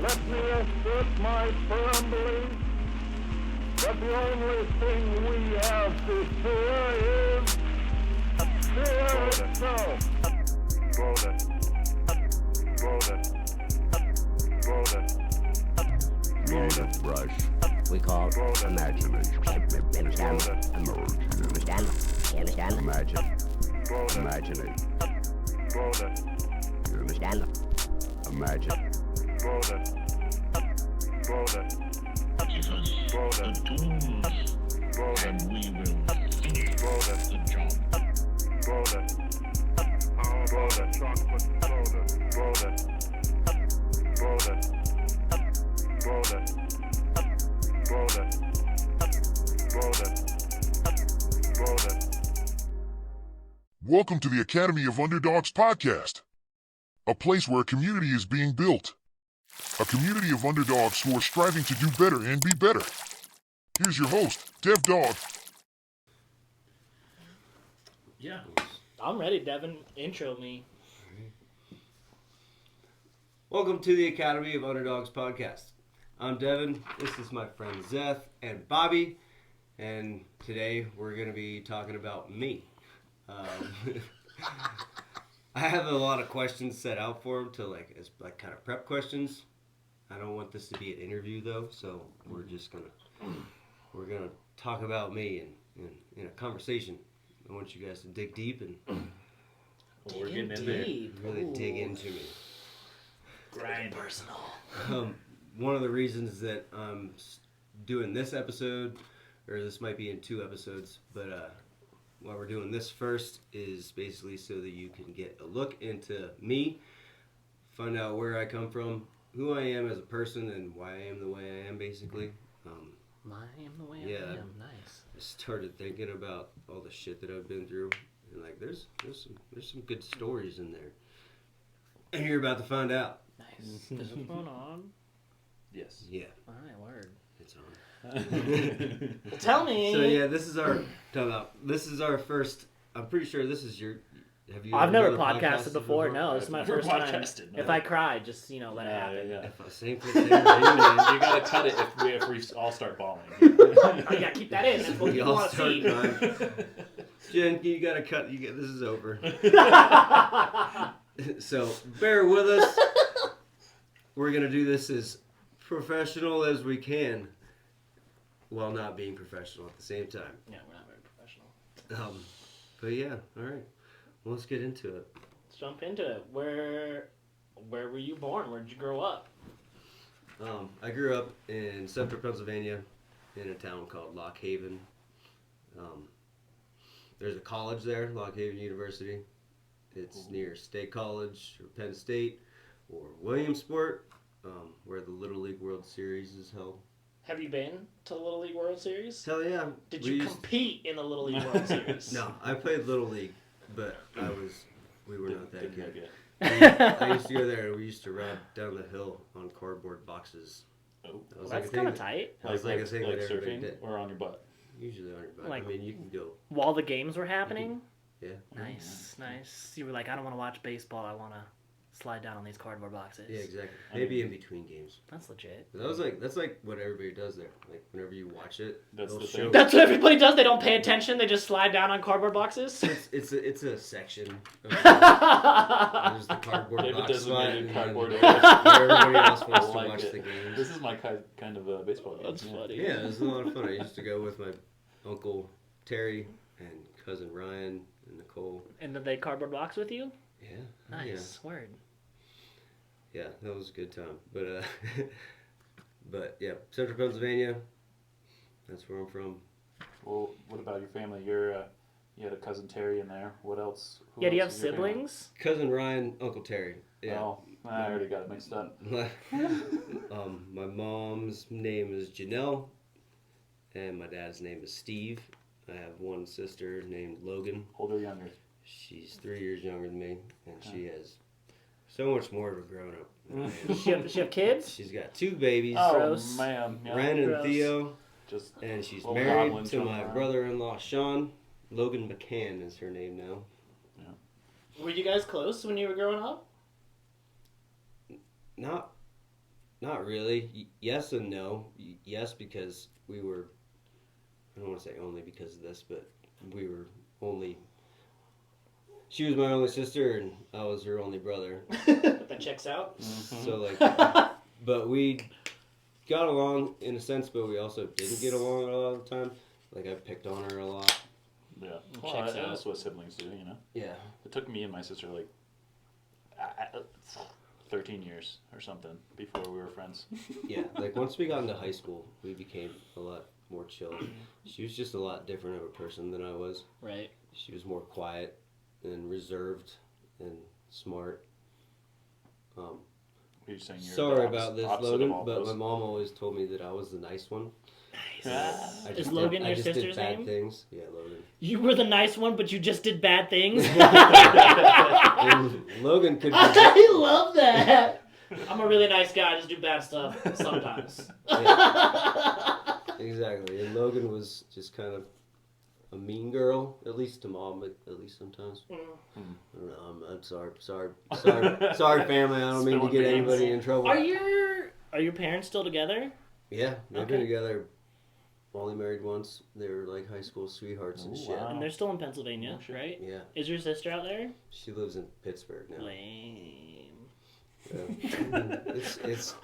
Let me assert my firm belief that the only thing we have to fear is fear itself. Brush. We call imagination. Understand? Understand? You understand? Imagine. Imaginate. You understand? Imagine. Give us the tools, and we will finish the job. Welcome to the Academy of Underdawgs podcast, a place where a community is being built. A community of underdogs who are striving to do better and be better. Here's your host, Dev Dog. Yeah. I'm ready, Devin. Intro me. Welcome to the Academy of Underdogs podcast. I'm Devin. This is my friend Zeth and Bobby. And today we're going to be talking about me. I have a lot of questions set out for him to as kind of prep questions. I don't want this to be an interview though, so we're gonna talk about me in a conversation. I want you guys to dig deep and We're getting in there. really dig into me. Grind personal. One of the reasons that I'm doing this episode, or this might be in 2 episodes, but why we're doing this first is basically so that you can get a look into me, find out where I come from, who I am as a person, and why I am the way I am, basically. I am the way I am. Nice. I started thinking about all the shit that I've been through, and there's some good stories in there, and you're about to find out. Nice. Is the phone on? Yes. Yeah, All right, word. it's on. Well, tell me. So yeah, this is our first. I'm pretty sure this is your. Have you? I've ever never done a podcasted before. No, this is my I've never first time. podcasted, no. If I cry, just let it happen. Yeah. Same with you, man. You gotta cut it if we all start bawling. I gotta keep that in. That's what We you all want to start see. crying. Jen, you gotta cut. This is over. So bear with us. We're gonna do this as professional as we can, while not being professional at the same time. Yeah, we're not very professional. But yeah, all right. Well, let's get into it. Let's jump into it. Where were you born? Where did you grow up? I grew up in central Pennsylvania, in a town called Lock Haven. There's a college there, Lock Haven University. It's near State College or Penn State or Williamsport, where the Little League World Series is held. Have you been to the Little League World Series? Hell yeah. Did you compete in the Little League World Series? No, I played Little League, but we were not that Didn't good. make it. I used to go there and we used to ride down the hill on cardboard boxes. Oh. That was That's a kind of thing. tight. That was like a thing that everybody surfing did. or on your butt. Usually on your butt. Like- I mean, you can go. While the games were happening? Yeah. Nice. You were like, I don't want to watch baseball. I want to slide down on these cardboard boxes. Yeah, exactly. Maybe in between games. That's legit. But that's like what everybody does there. Like whenever you watch it, That's they'll the show. thing. That's what everybody does. They don't pay attention. They just slide down on cardboard boxes. It's a section. There's the cardboard David box spot, designated and cardboard then area. where everybody else wants I to like watch it. the games. This is my kind of baseball game. That's funny. Yeah, it was a lot of fun. I used to go with my uncle Terry and cousin Ryan and Nicole. And did they cardboard box with you? Yeah. Nice. Word. Yeah, that was a good time. But but yeah, Central Pennsylvania. That's where I'm from. Well, what about your family? You had a cousin Terry in there. What else? Who Yeah, do you have else is in your family? siblings? Cousin Ryan, Uncle Terry. Yeah. Oh, I already got it mixed up. My mom's name is Janelle, and my dad's name is Steve. I have one sister named Logan. Older or younger? She's 3 years younger than me, and she has so much more of a grown up. Does she have kids? She's got 2 babies, Oh, Gross. man. Yeah. Ren and Gross. Theo, Just and she's little married goblins to running my around. brother-in-law Sean. Logan McCann is her name now. Were you guys close when you were growing up? Not Not really. Yes and no. Yes, because we were. I don't want to say only because of this, but we were only. She was my only sister, and I was her only brother. That checks out. Mm-hmm. So like, but we got along in a sense, but we also didn't get along a lot of the time. Like I picked on her a lot. Yeah. Checks Well, out. that's what siblings do, you know. Yeah. It took me and my sister like 13 years or something before we were friends. Yeah. Like once we got into high school, we became a lot more chill. She was just a lot different of a person than I was. Right. She was more quiet and reserved and smart. You're saying you're Sorry the about this, opposite of Logan, all but those. my mom always told me that I was the nice one. Nice. I Is just Logan I your just sister's did bad name? things. Yeah, Logan. You were the nice one, but you just did bad things. And Logan could be I love that. I'm a really nice guy. I just do bad stuff sometimes. Yeah, exactly. And Logan was just kind of a mean girl, at least to mom, but at least sometimes. I don't know. I'm sorry, family. I don't mean to Spilling get beans. anybody in trouble. Are your parents still together? Yeah, they've Okay. been together. Only married once. They were like high school sweethearts and Ooh, shit. wow. And they're still in Pennsylvania, Oh, shit. right? Yeah, Is your sister out there? she lives in Pittsburgh now. Lame. Yeah. it's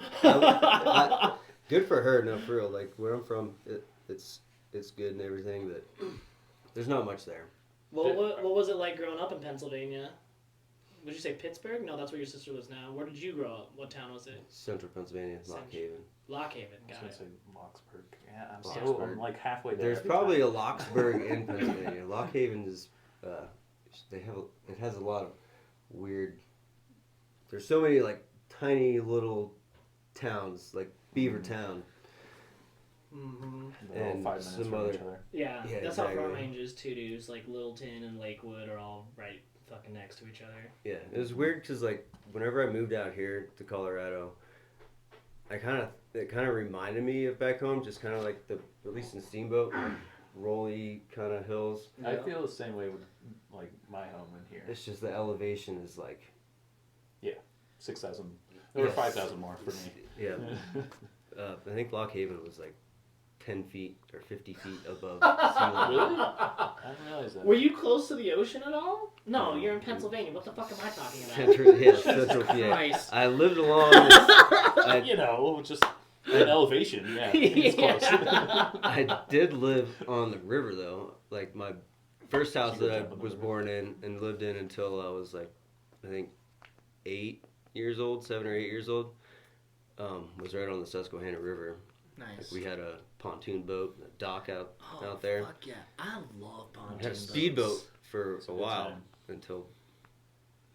good for her. No, for real. Like where I'm from, it's good and everything, but there's not much there. What was it like growing up in Pennsylvania? Would you say Pittsburgh? No, that's where your sister lives now. Where did you grow up? What town was it? Central Pennsylvania, Lock Central. Haven. Lock Haven. I was Got gonna it. say Locksburg. Yeah, Locksburg. I'm like halfway there. There's every probably time. a Locksburg in Pennsylvania. Lock Haven is, it has a lot of weird. There's so many like tiny little towns like Beavertown. Mm-hmm. They're all and 5 minutes some from other- each other. Yeah, Yeah, that's how Front exactly. Range is too, dude. It's like Littleton and Lakewood are all right fucking next to each other. Yeah, it was weird because like whenever I moved out here to Colorado, it kind of reminded me of back home, just kind of like at least in Steamboat, rolly kind of hills. I feel the same way with like my home in here. It's just the elevation is like 6,000 or Yes. 5,000 more for me. yeah. I think Lock Haven was like 10 feet or 50 feet above sea level. Really? I didn't realize that. Were you close to the ocean at all? No, you're in Pennsylvania. What the fuck am I talking about? Central PA. Christ. I lived along. I, You know, just an elevation. Yeah, it's close. I did live on the river though. Like my first house You lived that up I on the was river? born in and lived in until I was like, I think 7 or 8 years old. Was right on the Susquehanna River. Like Nice. we had a pontoon boat, a dock out there. Fuck yeah. I love I pontoon had a boats. speedboat for It's a a good while time. until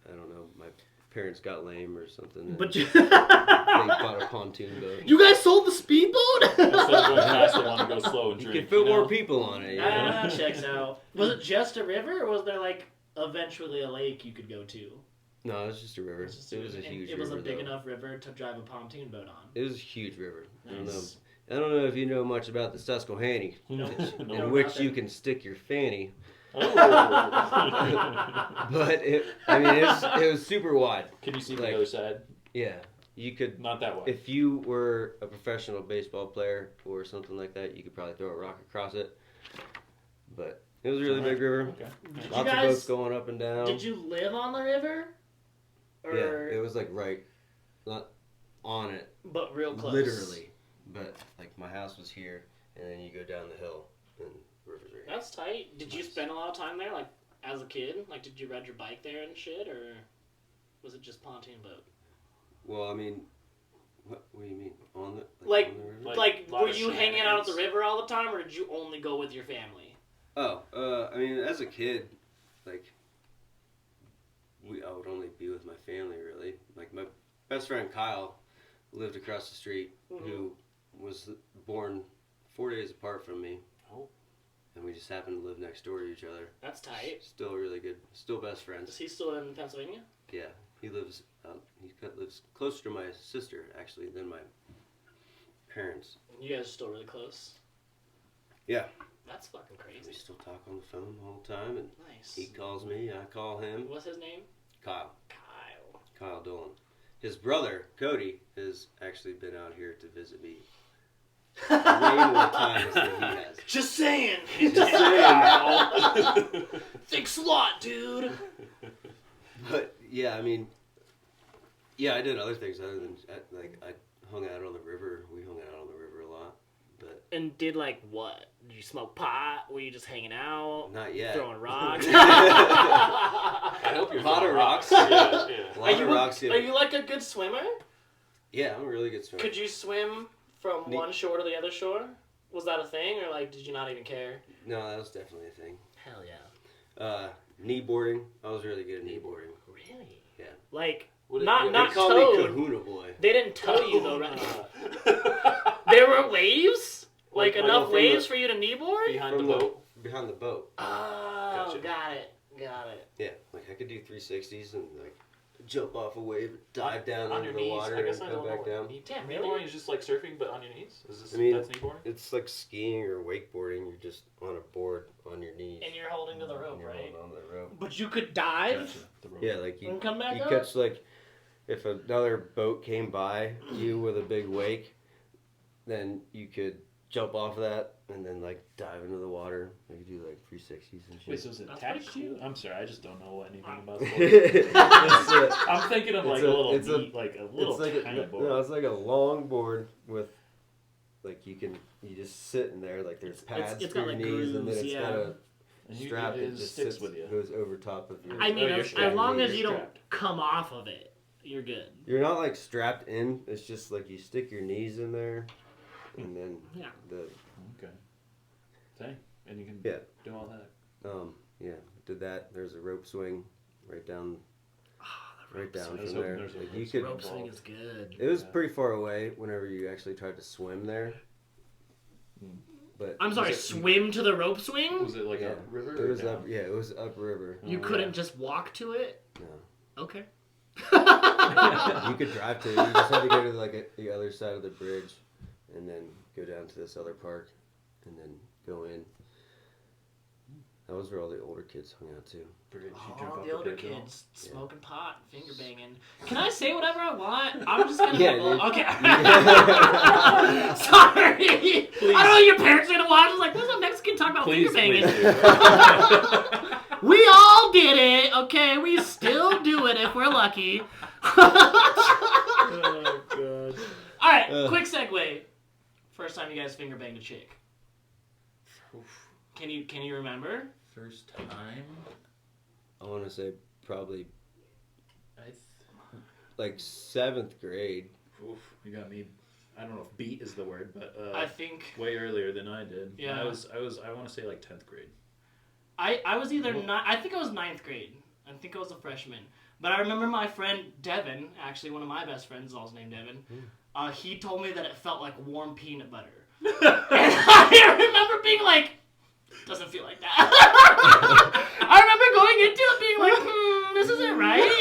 I don't know, my parents got lame or something. And But you... they bought a pontoon boat. You guys sold the speedboat? Instead of going fast, they want to go slow and You drink. could fit know? more people on it. You know? Ah, checks out. Was it just a river, or was there like eventually a lake you could go to? No, it was just a river. It's just It was a and huge It was river. a big though. enough river to drive a pontoon boat on. It was a huge river. Nice. I don't know if you know much about the Susquehanna, Nope. in Nope. which you can stick your fanny. Oh. But it was super wide. Can you see Like- the other side? Yeah, you could. Not that way. If you were a professional baseball player or something like that, you could probably throw a rock across it. But it was a really big river. Okay. Did you Lots of guys- boats going up and down. Did you live on the river? Or, Yeah, it was like right, not on it, but real close. literally. But like my house was here, and then you go down the hill, and the river's right here. That's tight. Did you spend a lot of time there, like as a kid? Like, did you ride your bike there and shit, or was it just pontoon boat? Well, I mean, what do you mean on the Like- on the river? Like, lot were of you hanging out at the shenanigans? river all the time, or did you only go with your family? I mean, as a kid, like, I would only be with my family, really. Like, my best friend Kyle lived across the street, who was born 4 days apart from me. Oh. And we just happened to live next door to each other. That's tight. Still really good. Still best Is friends. he still in Pennsylvania? Yeah, he lives closer to my sister, actually, than my parents. You guys are still really close. Yeah. That's fucking We crazy. still talk on the phone all the time, and Nice. he calls me, I call him. What's his name? Kyle Kyle. Dolan. his brother, Cody, has actually been out here to visit me way more times than he has. Just saying. Just saying. Thanks a lot, dude. But, yeah, I mean, yeah, I did other things other than, like, I hung out on the river. We hung out on the river a lot. But And did like what? Did you smoke pot? Were you just hanging out? not yet. Throwing rocks? I hope you're A lot of throwing rocks. Yeah. A lot of rocks, yeah. Are you like a good swimmer? Yeah, I'm a really good swimmer. Could you swim from one shore to the other shore? Was that a thing, or like did you not even care? No, that was definitely a thing. Hell yeah. Knee boarding. I was really good at knee boarding. Really? Yeah. Like What did- not They call towed. me Kahuna Boy. They didn't tow you though, right? There were waves? Like Like enough from waves the- for you to kneeboard? Behind the From boat. Behind the boat. Oh, Gotcha. got it. Yeah, like I could do 360s and like jump off a wave, dive down on under your the knees. water, I guess and I come don't back know. down. Damn, Kneeboarding really? is just like surfing, but on your knees. Is this? I mean, That's kneeboarding. It's like skiing or wakeboarding. You're just on a board on your knees. And you're holding to the rope, You're right? holding on the rope. But you could dive Gotcha. The rope. Yeah, like and come back you up? catch like if another boat came by you with a big wake, then you could jump off of that and then like dive into the water. You could do like 360s and shit. Wait, so is it That's attached to pretty you? cool. I'm sorry, I just don't know anything about It's sports. a- I'm thinking of like It's a a- little it's a- neat, like a little it's like tiny a, board. no, it's like a long board with like you just sit in there like there's pads it's for got, your like, knees and then grooves, it's yeah. got a And you- strap it that just sticks sits with you. goes over top of your. I mean, you're as strapped. long as You're you don't strapped. come off of it, you're good. You're not like strapped in. It's just like you stick your knees in there, and then Yeah. the Okay. Dang. And you can Yeah. do all that. yeah, did that. There's a rope swing right down right down swing. I was from hoping there. there's a Like, you rope could. Rope swing is good. It was Yeah. pretty far away whenever you actually tried to swim there. But I'm sorry, was it- swim to the rope swing? Was it like Yeah, a river? it or was down? up. Yeah, it was upriver. You Oh, couldn't yeah. just walk to it? No. Okay. You could drive to it. You just had to go to like the other side of the bridge, and then go down to this other park, and then go in. That was where all the older kids hung out too. Did you jump All off the older bridge at all? kids smoking pot, finger banging. Can I say whatever I want? I'm just gonna. Yeah, have dude. okay. Sorry. I don't know. Your parents are gonna watch. It's like, what's a Mexican talking about Please, finger please banging? do. We all did it. Okay, we still do it if we're lucky. Oh god. All right, quick segue. First time you guys finger banged a chick. Can you remember? First time. I want to say probably I. like 7th grade. Oof, you got me. I don't know if beat is the word, but I think way earlier than I did. Yeah. I want to say like 10th grade. I was either I think I was 9th grade. I think I was a freshman. But I remember my friend Devin, actually one of my best friends is also named Devin. He told me that it felt like warm peanut butter. And I remember being like, doesn't feel like that. I remember going into it being like, this isn't right.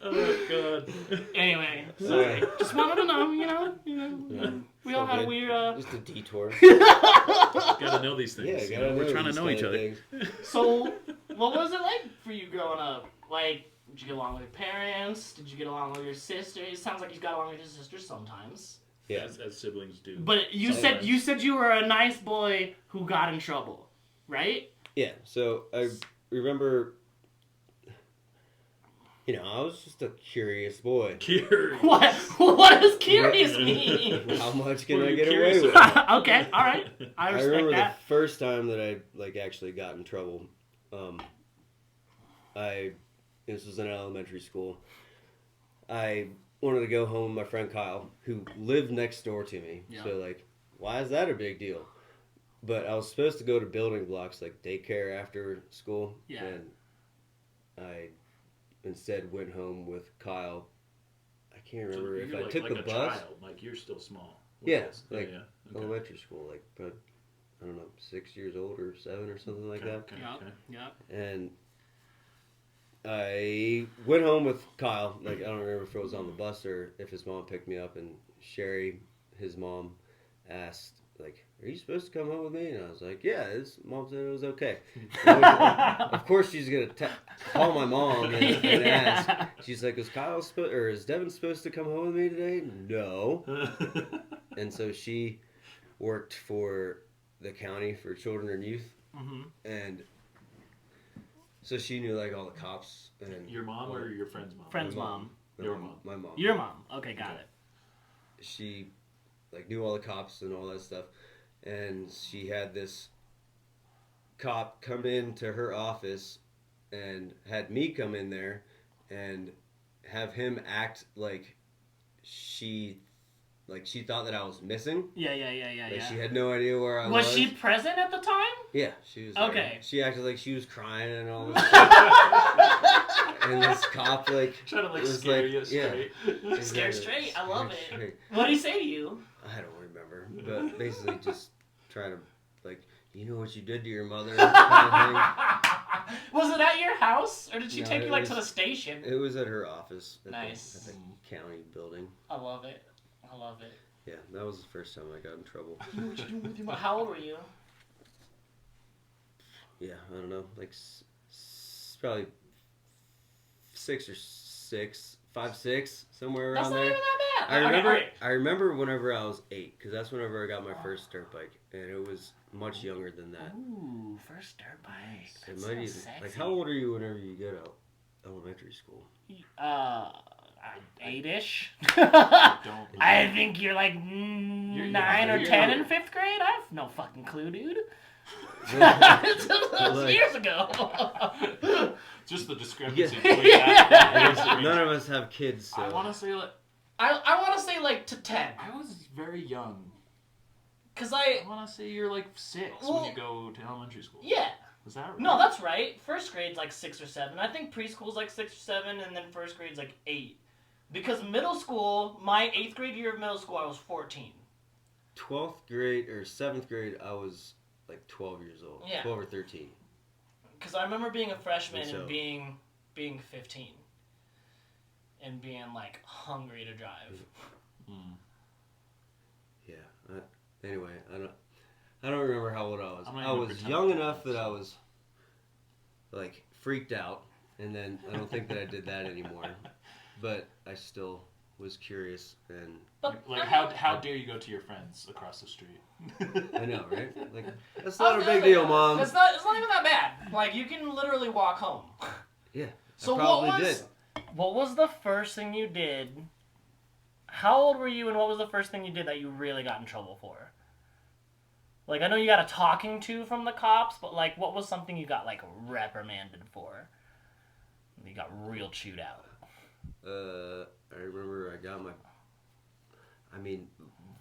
Oh god. Anyway, sorry. Just wanted to know, you know. Yeah. We all had good. weird. Just a detour. Gotta know these things. Yeah, you gotta know? We're know trying to these know each kind of other. things. So, what was it like for you growing up? Like, did you get along with your parents? Did you get along with your sisters? It sounds like you got along with your sisters sometimes. Yeah. As siblings do. But you Sometimes. said you were a nice boy who got in trouble, right? Yeah. So I remember. You know, I was just a curious boy. Curious. What does curious mean? How much can What are I you get away curious with? about? Okay, all right. I I respect remember that. the first time that I actually got in trouble. This was in elementary school. I wanted to go home with my friend Kyle, who lived next door to me. Yeah. So why is that a big deal? But I was supposed to go to building blocks like daycare after school. Yeah. And I instead went home with Kyle. I can't remember if I took the a bus. Child. Like you're still small. Yeah, Yeah. like yeah. Okay. elementary school, like but I don't know, 6 years old or 7 or something like Okay, that. okay, Yeah, okay. yeah. And I went home with Kyle. Like I don't remember if it was on the bus or if his mom picked me up. And Sherry, his mom, asked like, are you supposed to come home with me? And I was like, yeah, his mom said it was okay. Of course she's going to call my mom and ask. She's like, is Devin supposed to come home with me today? No. And so she worked for the county for children and youth. Mm-hmm. And so she knew, like, all the cops. And your mom or your friend's mom? Friend's mom. Your mom. My mom. Your mom. Okay, got it. She, like, knew all the cops and all that stuff. And she had this cop come into her office and had me come in there and have him act like she thought that I was missing. Yeah. Like she had no idea where I was. Was she present at the time? Yeah, she was. Okay. There. She acted like she was crying and all this. And this cop trying to scare you straight. Yeah, Scare straight. I love it. Straight. What did he say to you? I don't remember, but basically just trying to, like, you know what you did to your mother kind of thing. Was it at your house, or did she take you was, to the station? It was at her office. Nice. At the county building. I love it. Yeah, that was the first time I got in trouble. You know what you doing with your mom? How old were you? Yeah, I don't know, like probably 5, 6, somewhere around there. That's not even that bad. I remember whenever I was 8, because that's whenever I got my first dirt bike, and it was much younger than that. Ooh, first dirt bike. That's so sexy. Like, how old are you whenever you get out elementary school? 8-ish. I think you're like 9 or 10 in 5th grade. I have no fucking clue, dude. That was years ago. Just the discrepancy Yeah. between that. None of us have kids, so. I want to say I want to say like to 10. I was very young. Cause I want to say you're like 6 well, when you go to elementary school. Yeah. Was that right? No, that's right. First grade's like 6 or 7. I think preschool's like 6 or 7, and then first grade's like 8. Because middle school, my 8th grade year of middle school, I was 14. 12th grade or 7th grade, I was like 12 years old. Yeah. 12 or 13. Because I remember being a freshman So. and being 15. And being like hungry to drive. Mm. Yeah. Anyway, I don't remember how old I was. I'm not I even was pretending young to enough know, that I so. was like freaked out, and then I don't think that I did that anymore. But I still was curious, and But Like, how dare you go to your friends across the street? I know, right? Like, that's not a big deal, Mom. It's not even that bad. Like, you can literally walk home. Yeah, So I probably what was did. What was the first thing you did? How old were you, and what was the first thing you did that you really got in trouble for? Like, I know you got a talking to from the cops, but, like, what was something you got, like, reprimanded for? You got real chewed out. I remember I got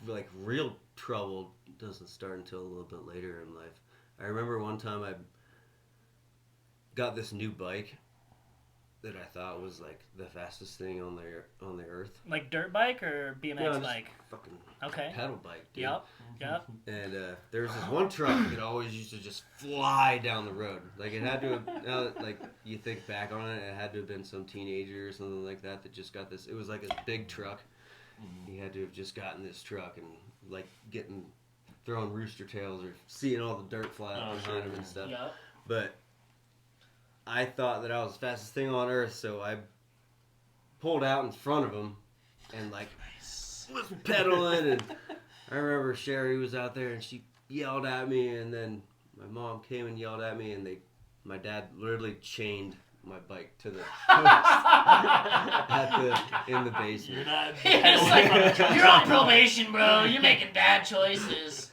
like, real trouble doesn't start until a little bit later in life. I remember one time I got this new bike that I thought was, like, the fastest thing on the earth. Like dirt bike or BMX bike? Fucking Okay. pedal bike, dude. Yep. And there was this one truck that always used to just fly down the road. Like, it had to have, now that, like, you think back on it, it had to have been some teenager or something like that just got this. It was like a big truck. He had to have just gotten this truck and, like, throwing rooster tails or seeing all the dirt fly out behind him and stuff. Yep. But I thought that I was the fastest thing on earth, so I pulled out in front of him and, like, was pedaling. And I remember Sherry was out there and she yelled at me, and then my mom came and yelled at me, and my dad literally chained my bike to the post in the basement. You're on probation, bro. You're making bad choices.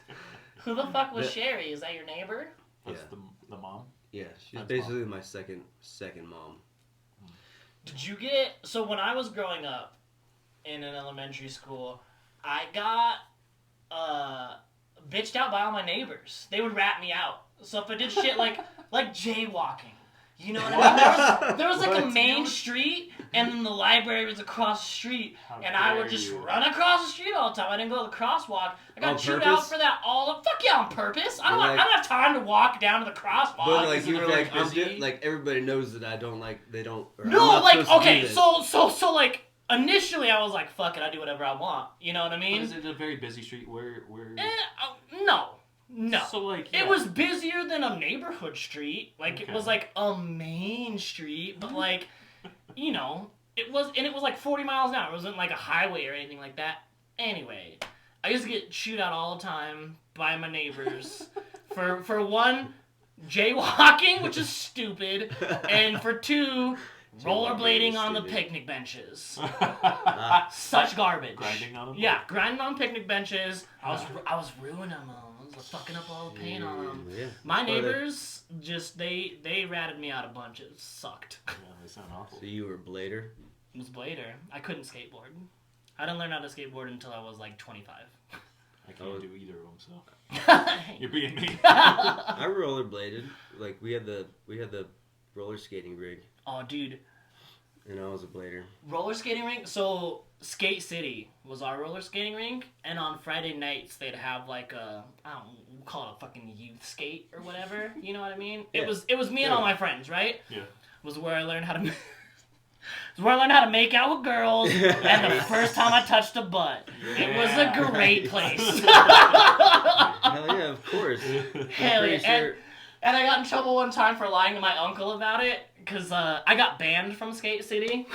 Who the fuck was Sherry? Is that your neighbor? That's the mom? Yeah, she's That's basically my second mom. Did you get... So when I was growing up in an elementary school, I got bitched out by all my neighbors. They would rat me out. So if I did shit like jaywalking, you know what I mean? There was like a main street, and then the library was across the street, and I would just run across the street all the time. I didn't go to the crosswalk. I got chewed out for that fuck yeah, on purpose. I don't have time to walk down to the crosswalk. But like you were like, like everybody knows that I don't like, they don't. No, like, okay, so like, initially I was like, fuck it, I do whatever I want. You know what I mean? Is it a very busy street? Where? No. So like, It was busier than a neighborhood street. Like it Okay. was like a main street, but like, you know, it was like 40 miles an hour. It wasn't like a highway or anything like that. Anyway, I used to get chewed out all the time by my neighbors for one, jaywalking, which is stupid, and for two, rollerblading on the picnic benches. Such garbage. Grinding on them? Yeah, grinding on picnic benches. I was ruining them. I was fucking up all the paint on them. Yeah. My neighbors just they ratted me out a bunch. It sucked. Yeah, they sound awful. So you were blader? I was blader. I couldn't skateboard. I didn't learn how to skateboard until I was like 25. I can't do either of them, so you're being mean. I rollerbladed. Like we had the roller skating rig, Oh, dude. and I was a blader. Roller skating rink. So Skate City was our roller skating rink, and on Friday nights they'd have like a we'll call it a fucking youth skate or whatever. You know what I mean? Yeah. It was me and all my friends, right? Yeah. Was where I learned how to. It's where I learned how to make out with girls, and the first time I touched a butt. It was a great place. Hell yeah, of course. Hell yeah. Sure. And I got in trouble one time for lying to my uncle about it, because I got banned from Skate City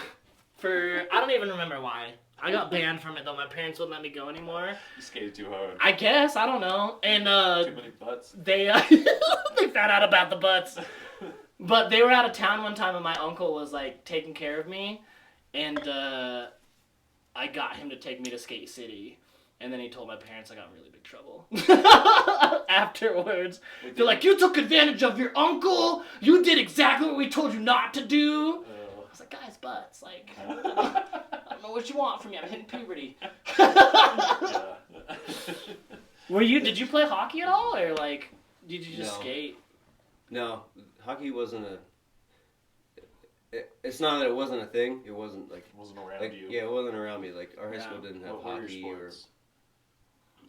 for, I don't even remember why. I got banned from it, though. My parents wouldn't let me go anymore. You skated too hard. I guess, I don't know. And Too many butts. they they found out about the butts. But they were out of town one time, and my uncle was, like, taking care of me, and I got him to take me to Skate City. And then he told my parents I got in really big trouble. Afterwards. They're like, you took advantage of your uncle! You did exactly what we told you not to do! I was like, guys, butts. Like, I don't know what you want from me. I'm hitting puberty. Did you play hockey at all? Or, like, did you just skate? No, hockey wasn't it's not that it wasn't a thing. It wasn't like... It wasn't around like, you. Yeah, it wasn't around me. Like, our high school didn't have What were your hockey or... sports?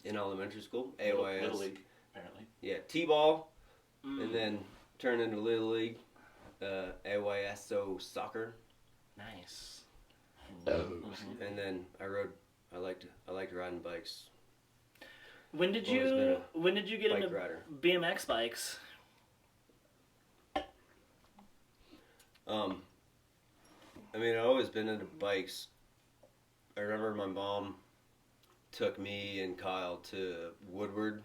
In elementary school, Little AYS. League, apparently. Yeah, T-ball, and then turned into Little League, AYSO soccer, Nice. and then I liked riding bikes. When did Always been you get bike into rider. BMX bikes? I mean, I've always been into bikes. I remember my mom took me and Kyle to Woodward.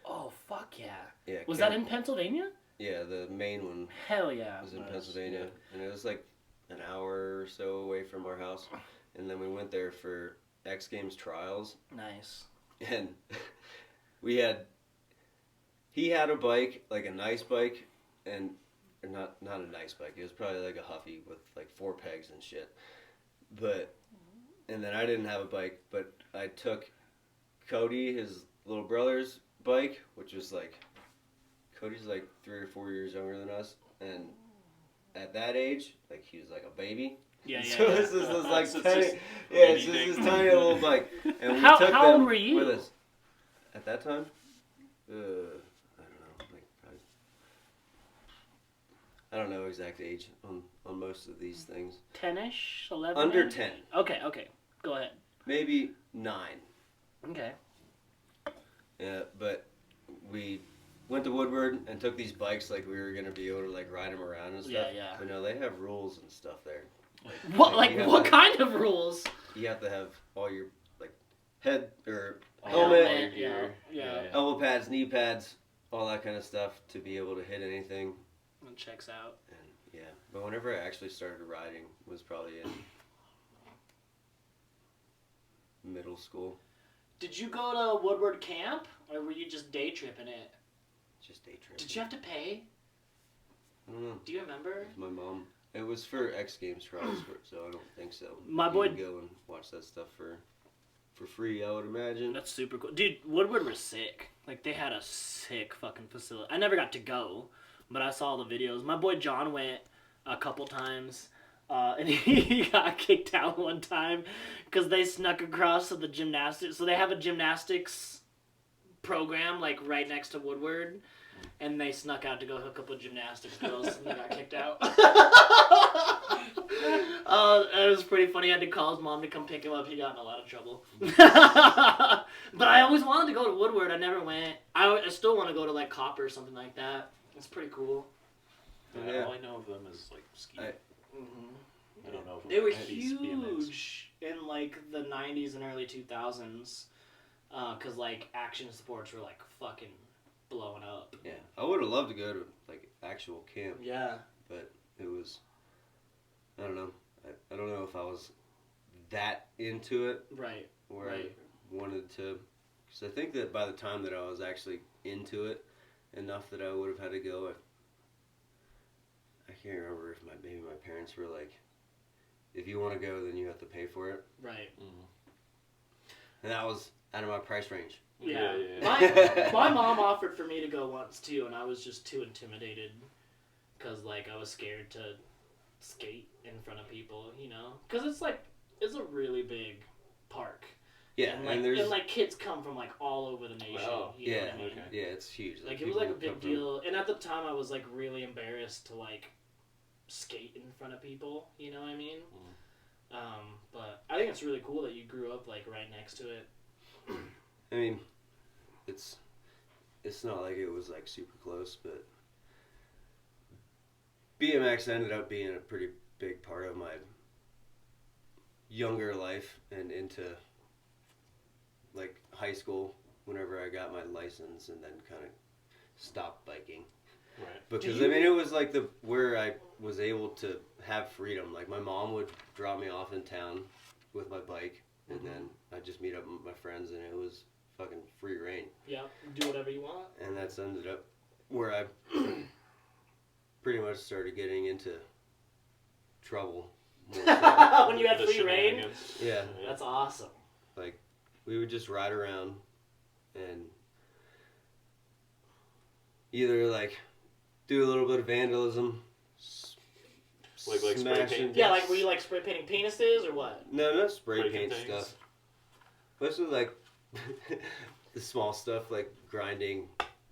Oh, fuck yeah. Yeah. Was that in Pennsylvania? Yeah, the main one Hell yeah. was in Pennsylvania, and it was like an hour or so away from our house. And then we went there for X Games trials, Nice. and he had a bike, like a nice bike, and not a nice bike. It was probably like a Huffy with like 4 pegs and shit. And then I didn't have a bike, but I took Cody, his little brother's bike, which was like, Cody's like 3 or 4 years younger than us, and at that age, like he was like a baby. Yeah, So this is this like So it's tiny, just it's baby just this thing. tiny little bike, and we How took old them were you? with us. At that time, I don't know, like I don't know exact age on most of these things. 10-ish? 11? Under 10, Okay. Go ahead. maybe 9. Okay. Yeah, but we went to Woodward and took these bikes like we were gonna be able to like ride them around and stuff. Yeah. But no, they have rules and stuff there. What you have what to- kind of rules? You have to have all your like head or Helmet, helmet, yeah. elbow pads, knee pads, all that kind of stuff to be able to hit anything. It checks out. And yeah, but whenever I actually started riding was probably in middle school. Did you go to Woodward Camp, or were you just day tripping it? Just day trip. Did you have to pay? I don't know. Do you remember? My mom. It was for X Games trials, so I don't think so. My You boy- can go and watch that stuff for free, I would imagine. That's super cool. Dude, Woodward was sick. Like, they had a sick fucking facility. I never got to go, but I saw the videos. My boy John went a couple times, and he got kicked out one time because they snuck across to the gymnastics. So they have a gymnastics program, like, right next to Woodward, and they snuck out to go hook up with gymnastics girls, and they got kicked out. It was pretty funny. I had to call his mom to come pick him up. He got in a lot of trouble. But I always wanted to go to Woodward. I never went. I still want to go to like Copper or something like that. It's pretty cool. Yeah. All I know of them is like ski. I don't know. If They were heavies, huge in like the 90s and early 2000s. Cause like action sports were like fucking blowing up. Yeah, I would have loved to go to like actual camp. Yeah. But it was, I don't know. I don't know if I was that into it. Right. Where I wanted to, because I think that by the time that I was actually into it enough that I would have had to go. I can't remember if maybe my parents were like, if you want to go, then you have to pay for it. Right. And that was out of my price range. Yeah. My mom offered for me to go once too, and I was just too intimidated because like I was scared to skate in front of people, you know, because it's a really big park. Yeah, and like kids come from like all over the nation. Wow. You know what I mean? Okay. Yeah, it's huge. Like it was like a big deal, and at the time I was like really embarrassed to like skate in front of people. You know what I mean? But I think it's really cool that you grew up like right next to it. I mean, it's not like it was like super close, but BMX ended up being a pretty big part of my younger life and into like high school whenever I got my license, and then kind of stopped biking. Right. Because I mean, it was like where I was able to have freedom. Like my mom would drop me off in town with my bike, and then I'd just meet up with my friends, and it was fucking free reign. Yeah, do whatever you want. And that's ended up where I pretty much started getting into trouble. When you had free reign? Yeah. That's awesome. Like, we would just ride around and either, like, do a little bit of vandalism. Like spray paint? Yeah, like, were you, like, spray painting penises or what? No, not spray Breaking paint things. stuff. Mostly, like, the small stuff, like grinding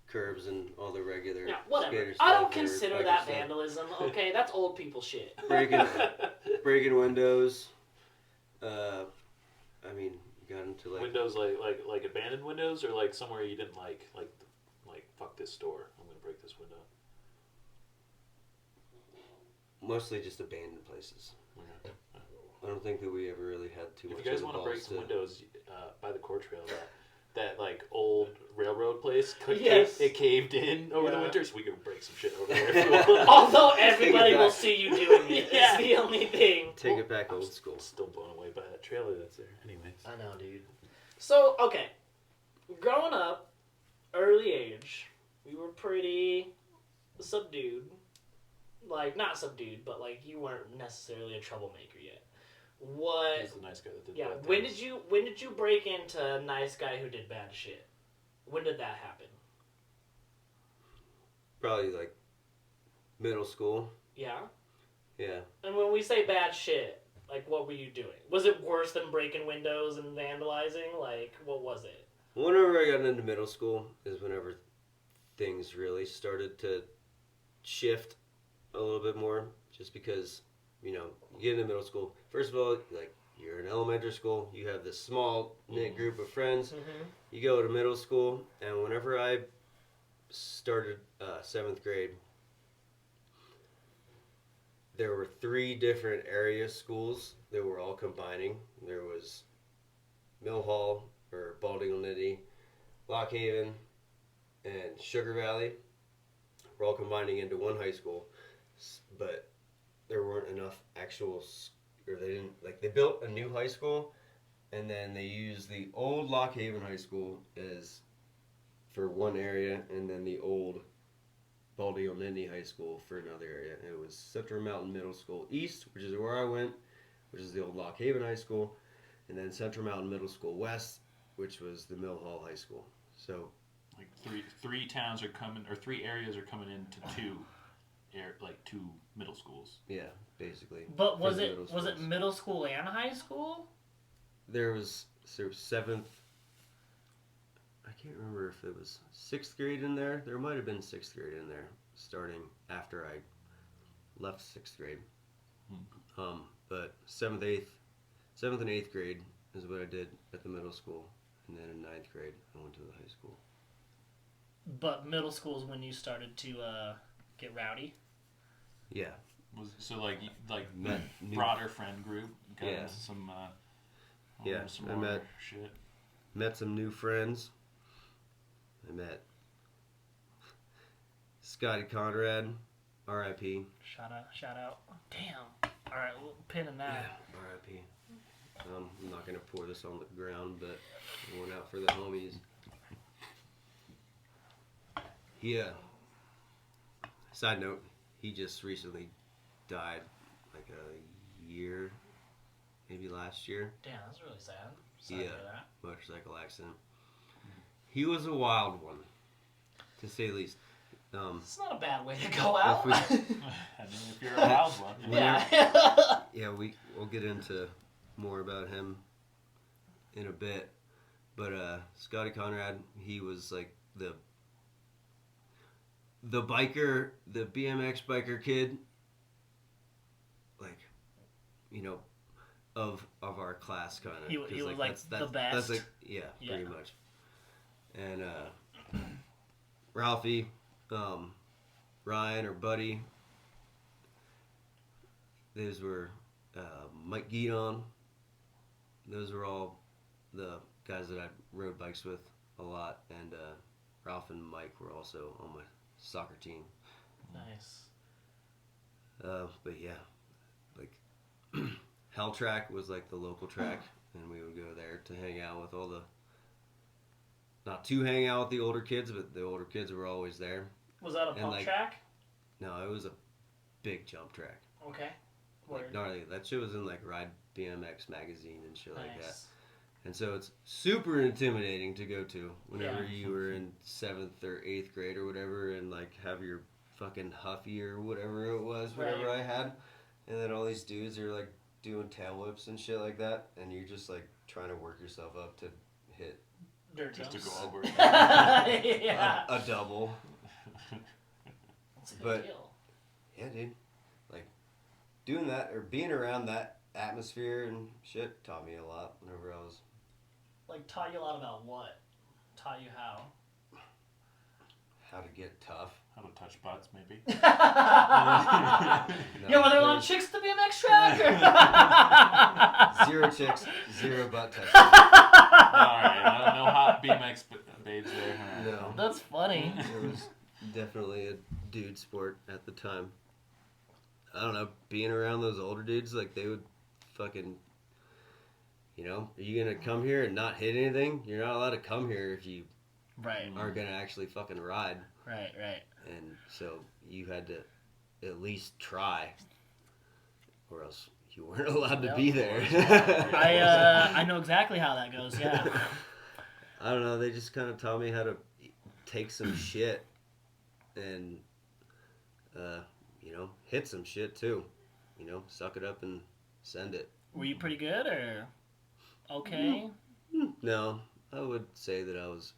curbs and all the regular whatever. skater I don't stuff or consider biker that stuff. vandalism, okay? That's old people shit. Breaking windows. I mean, got into like windows like abandoned windows, or like somewhere you didn't like fuck this door, I'm gonna break this window. mostly just abandoned places. Okay. I don't think that we ever really had too much. If you guys want to break some to... windows by the core trail, that like old railroad place, Yes. it caved in over the winter, so we could break some shit over there. If we want. Although everybody will see you doing it. Yeah. It's the only thing. Take it back old school. Still blown away by that trailer that's there. Anyways. I know, dude. So, okay. Growing up, early age, we were pretty subdued. Like, not subdued, but like you weren't necessarily a troublemaker yet. What? He's the nice guy that did Yeah. bad When things. did you break into a nice guy who did bad shit? When did that happen? Probably like middle school. Yeah. Yeah. And when we say bad shit, like what were you doing? Was it worse than breaking windows and vandalizing? Like, what was it? Whenever I got into middle school is whenever things really started to shift a little bit more, just because, you know, you get into middle school, first of all, like, you're in elementary school, you have this small knit group of friends, you go to middle school, and whenever I started 7th grade, there were 3 different area schools that were all combining. There was Mill Hall, or Balding-on-Nitty, Lock Haven, and Sugar Valley. We're all combining into one high school, but there weren't enough actual, or they didn't, like, they built a new high school, and then they used the old Lock Haven High School as for one area, and then the old Balding-on-Nitty High School for another area. And it was Central Mountain Middle School East, which is where I went, which is the old Lock Haven High School, and then Central Mountain Middle School West, which was the Mill Hall High School. So, like three towns are coming, or 3 areas are coming into 2 middle schools. yeah, basically. But was For the it middle was it schools. middle school and high school? There was 7th. I can't remember if it was 6th grade in there. There might have been 6th grade in there, starting after I left 6th grade. But 7th and 8th grade is what I did at the middle school. And then in 9th grade, I went to the high school. But middle school is when you started to get rowdy? Yeah. So like Met broader friend group? Got Yeah. into some, Yeah, some I more shit. met some new friends. I met Scotty Conrad, R.I.P. Shout out. Damn. All right, we'll pin in that. Yeah, R.I.P. I'm not gonna pour this on the ground, but I went out for the homies. Side note, he just recently died, like a year, maybe last year. Damn, that's really sad. Sorry to hear that. Motorcycle accident. He was a wild one, to say the least. It's not a bad way to go out. I mean, if you're a wild one. Yeah. Yeah, we'll get into more about him in a bit. But Scotty Conrad, he was like the biker, the BMX biker kid, like, you know, of our class kind of. He was like the best. That's like yeah, pretty much. And Ralphie, Ryan or Buddy, those were Mike Guidon. Those were all the guys that I rode bikes with a lot, and Ralph and Mike were also on my soccer team. Nice. But yeah, like Hell Track was like the local track, and we would go there to hang out with all the. Not to hang out with the older kids, but the older kids were always there. Was that a pump track? No, it was a big jump track. Okay. Like gnarly. That shit was in like Ride BMX magazine and shit like that. Nice. And so it's super intimidating to go to whenever you were in 7th or 8th grade or whatever, and like have your fucking Huffy or whatever it was, whatever I had, and then all these dudes are like doing tail whips and shit like that, and you're just like trying to work yourself up to hit dirt just jumps. to go over. Yeah. a double. That's a big But deal. yeah, dude, like doing that or being around that atmosphere and shit taught me a lot whenever I was. Like, taught you a lot about what? Taught you how? How to get tough. How to touch butts, maybe. No, Yeah, were there a lot of chicks at the BMX track? Or? 0 chicks, 0 butt touch. Alright, no hot BMX babes there. Huh? No. That's funny. It was definitely a dude sport at the time. I don't know, being around those older dudes, like they would fucking, you know, are you gonna come here and not hit anything? You're not allowed to come here if you aren't gonna actually fucking ride. Right. And so you had to at least try, or else you weren't allowed to be there. I know exactly how that goes, yeah. I don't know, they just kind of taught me how to take some shit and, you know, hit some shit too. You know, suck it up and send it. Were you pretty good, or okay? No, I would say that I was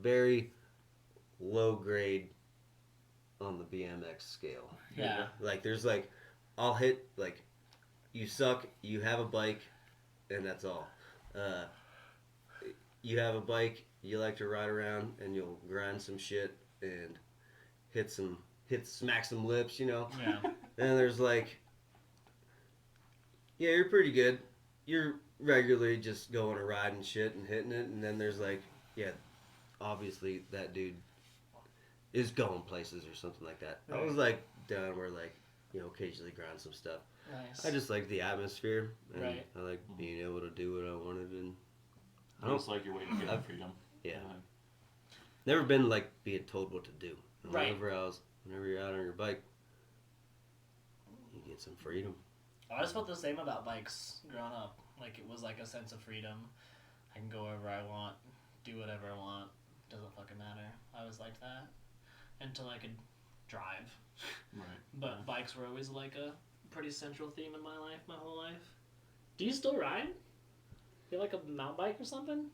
very low grade on the BMX scale. Yeah. Like, there's like, I'll hit, like, you suck, you have a bike, and that's all. You have a bike, you like to ride around, and you'll grind some shit and smack some lips, you know? Yeah. And there's like, yeah, you're pretty good. You're regularly just going to ride and shit and hitting it. And then there's like, yeah, obviously that dude is going places or something like that. Right. I was like down where like, you know, occasionally grind some stuff. Nice. I just like the atmosphere. And Right. I like being able to do what I wanted. And I It's like your way to get freedom. Yeah. Never been like being told what to do. And Right. Whenever you're out on your bike, you get some freedom. I just felt the same about bikes growing up. Like, it was like a sense of freedom. I can go wherever I want, do whatever I want. Doesn't fucking matter. I always liked that. Until I could drive. Right. But bikes were always like a pretty central theme in my life, my whole life. Do you still ride? You have like a mountain bike or something?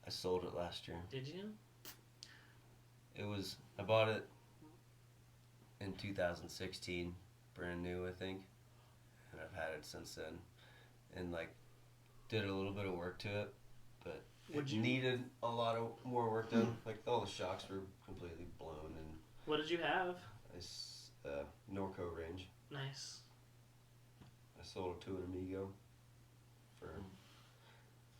I sold it last year. Did you? I bought it in 2016, brand new, I think. and I've had it since then, and like did a little bit of work to it, but needed a lot of more work done. Like all the shocks were completely blown, and What did you have? it's Norco range. Nice. I sold it to an Amigo for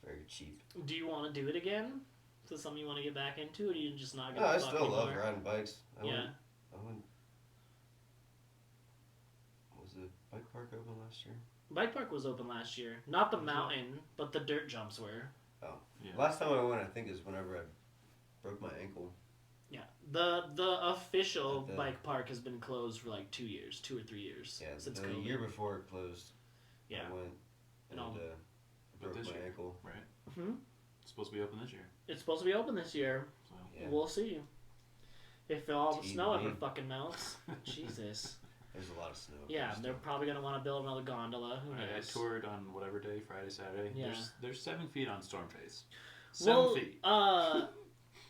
very cheap. Do you want to do it again? Is this something you want to get back into, or do you just not No, gonna I fuck still love anymore? riding bikes. I Yeah. went. Was the bike park open last year? Bike park was open last year. Not the mountain, but the dirt jumps were. Oh, Yeah. last time I went, I think is whenever I broke my ankle. Yeah. The official At the- bike park has been closed for like 2 years, 2 or 3 years. Yeah, Since the COVID. year before it closed. Yeah. I went and No. broke this my year. ankle. Right. Hmm? It's supposed to be open this year. It's supposed to be open this year. So Yeah. We'll see. If all the snow ever TBD. fucking melts. Jesus. There's a lot of snow. Yeah, There's they're probably going to want to build another gondola. Who I knows? toured on whatever day, Friday, Saturday. Yeah. There's 7 feet on storm face. 7 feet.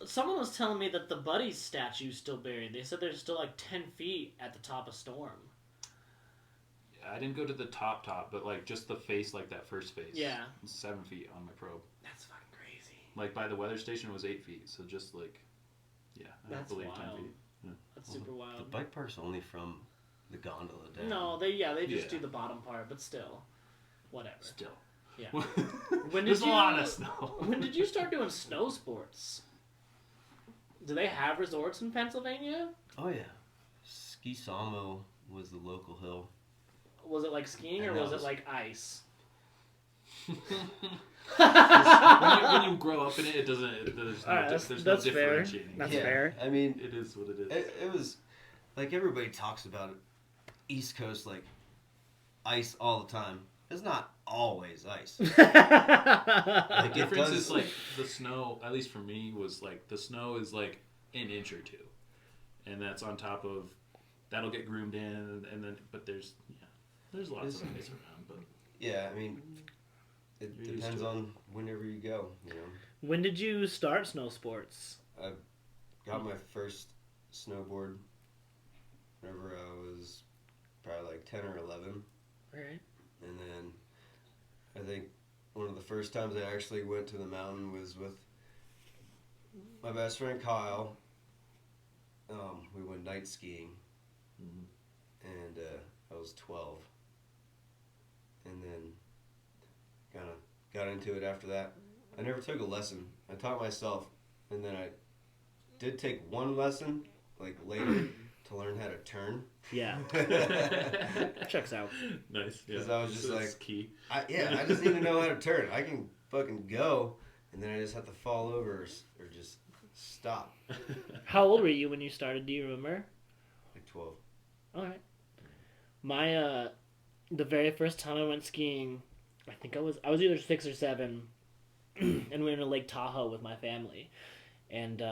Someone was telling me that the Buddies statue's still buried. They said there's still like 10 feet at the top of Storm. I didn't go to the top, but like just the face, like that first face. Yeah. 7 feet on my probe. That's fucking crazy. Like by the weather station was 8 feet. So just like, yeah, I That's believe wild. 10 feet. Yeah. That's super The wild. bike park's only from the gondola down. No, they just Yeah. do the bottom part, but still, whatever. Still. Yeah. When did There's you- a lot of snow. When did you start doing snow sports? Do they have resorts in Pennsylvania? Oh yeah, Ski Samo was the local hill. Was it like skiing or And that was it was- like ice? when you grow up in it, it doesn't. There's no, Alright, there's that's no fair. differentiating. That's yeah, fair. I mean, It is what it is. it was like everybody talks about it. East Coast like ice all the time. It's not always ice. The Like, it difference does- is like the snow. At least for me, was like the snow is like an inch or two, and that's on top of that'll get groomed in, and then there's lots of ice around, but Yeah, I mean, it You're used depends to it. on whenever you go. You know, When did you start snow sports? I got my first snowboard whenever I was probably like 10 or 11. Alright. And then I think one of the first times I actually went to the mountain was with my best friend Kyle. We went night skiing, and I was 12. And then kind of got into it after that. I never took a lesson. I taught myself, and then I did take one lesson, like later, to learn how to turn. Yeah. Checks out. nice. Yeah, 'Cause I was just So like- it's key. I just need to know how to turn. I can fucking go, and then I just have to fall over or just stop. How old were you when you started? Do you remember? Like 12. Alright. My, the very first time I went skiing, I think I was either 6 or 7, and we were in Lake Tahoe with my family. And,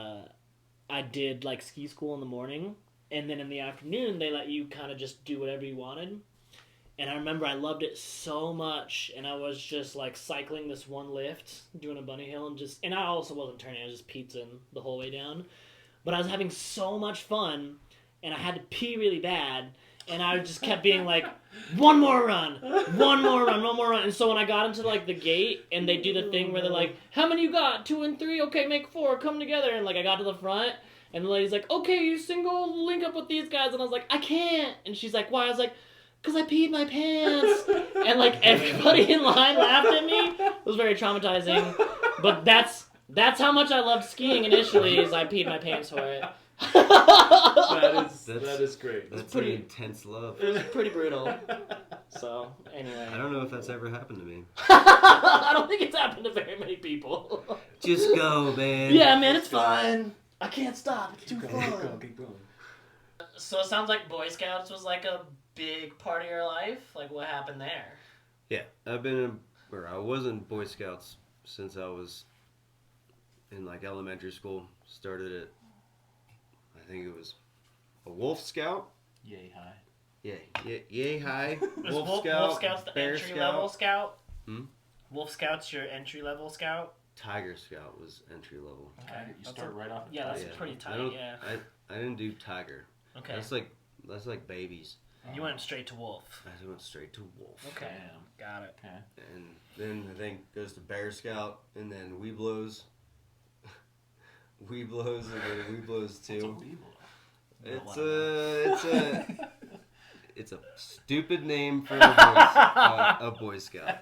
I did, like, ski school in the morning, and then in the afternoon, they let you kind of just do whatever you wanted. And I remember I loved it so much, and I was just, like, cycling this one lift, doing a bunny hill, and I also wasn't turning, I was just pizzing the whole way down. But I was having so much fun, and I had to pee really bad, and I just kept being like, one more run. And so when I got into, like, the gate, and they do the thing where they're like, how many you got? 2 and 3? Okay, make 4. Come together. And, like, I got to the front, and the lady's like, okay, you single, link up with these guys. And I was like, I can't. And she's like, why? I was like, because I peed my pants. And, like, everybody in line laughed at me. It was very traumatizing. But that's how much I loved skiing initially, is I peed my pants for it. That is great. That's pretty- an intense love. It was pretty brutal. So, anyway. I don't know if that's ever happened to me. I don't think it's happened to very many people. Just go, man. Yeah, man, it's fine. I can't stop. It's too fun. Keep going. So it sounds like Boy Scouts was like a big part of your life. Like, what happened there? Yeah, I was in Boy Scouts since I was in like elementary school. Started at, I think it was a Wolf Scout. Yay high. Yay high. Was Wolf Scout. Wolf Scouts the Bear entry Scout. level scout? Hmm? Wolf Scouts your entry level scout? Tiger Scout was entry level. Okay. You That's start right off. Yeah, that's Yeah. pretty I tight, don't- yeah. I didn't do Tiger. Okay. That's like babies. You went straight to Wolf. I went straight to Wolf. Okay. Damn. Got it. Okay. And then I think goes to Bear Scout, and then Weeblos. Weeblos, and then Weeblos 2. What's a Weeblo? It's a stupid name for a Boy Scout.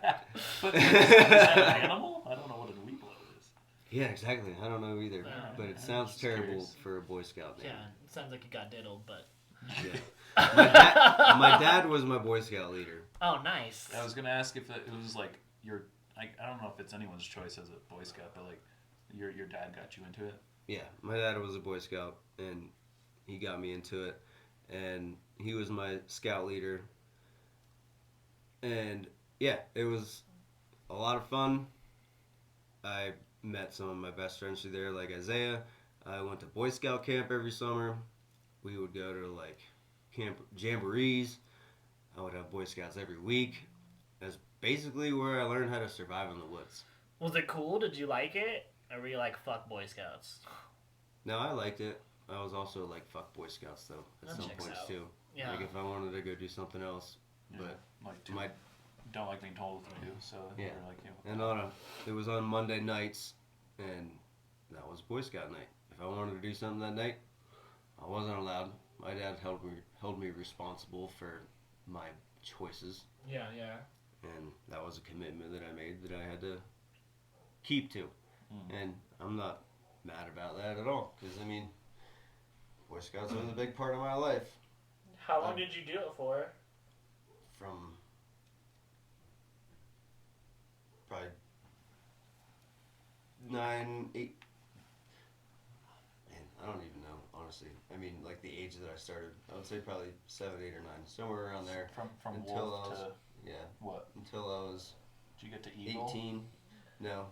But is that an animal? I don't know what a Weeblo is. Yeah, exactly. I don't know either, but it sounds just terrible curious. for a Boy Scout name. Yeah, it sounds like you got diddled, but... Yeah. My dad was my Boy Scout leader. Oh, nice. I was gonna ask if it was like your. I don't know if it's anyone's choice as a Boy Scout, but like your dad got you into it. Yeah, my dad was a Boy Scout, and he got me into it, and he was my scout leader. And yeah, it was a lot of fun. I met some of my best friends through there, like Isaiah. I went to Boy Scout camp every summer. We would go to like camp jamborees. I would have Boy Scouts every week. That's basically where I learned how to survive in the woods. Was it cool? Did you like it? Or were you like, fuck Boy Scouts? No, I liked it. I was also like, fuck Boy Scouts though, at That some checks points out. too. Yeah. Like if I wanted to go do something else. Yeah, But like don't like being told what to do. So Yeah. you're like, and it was on Monday nights, and that was Boy Scout night. If I wanted to do something that night, I wasn't allowed. My dad held me responsible for my choices, Yeah. and that was a commitment that I made that I had to keep to. And I'm not mad about that at all, because I mean, Boy Scouts was a big part of my life. How long did you do it for? From probably 9, 8. Man, I don't even know, honestly. I mean, like the age that I started, I would say probably 7, 8, or 9, somewhere around there. from until wolf I was, to yeah, what? until I was Did you get to eagle? 18. No,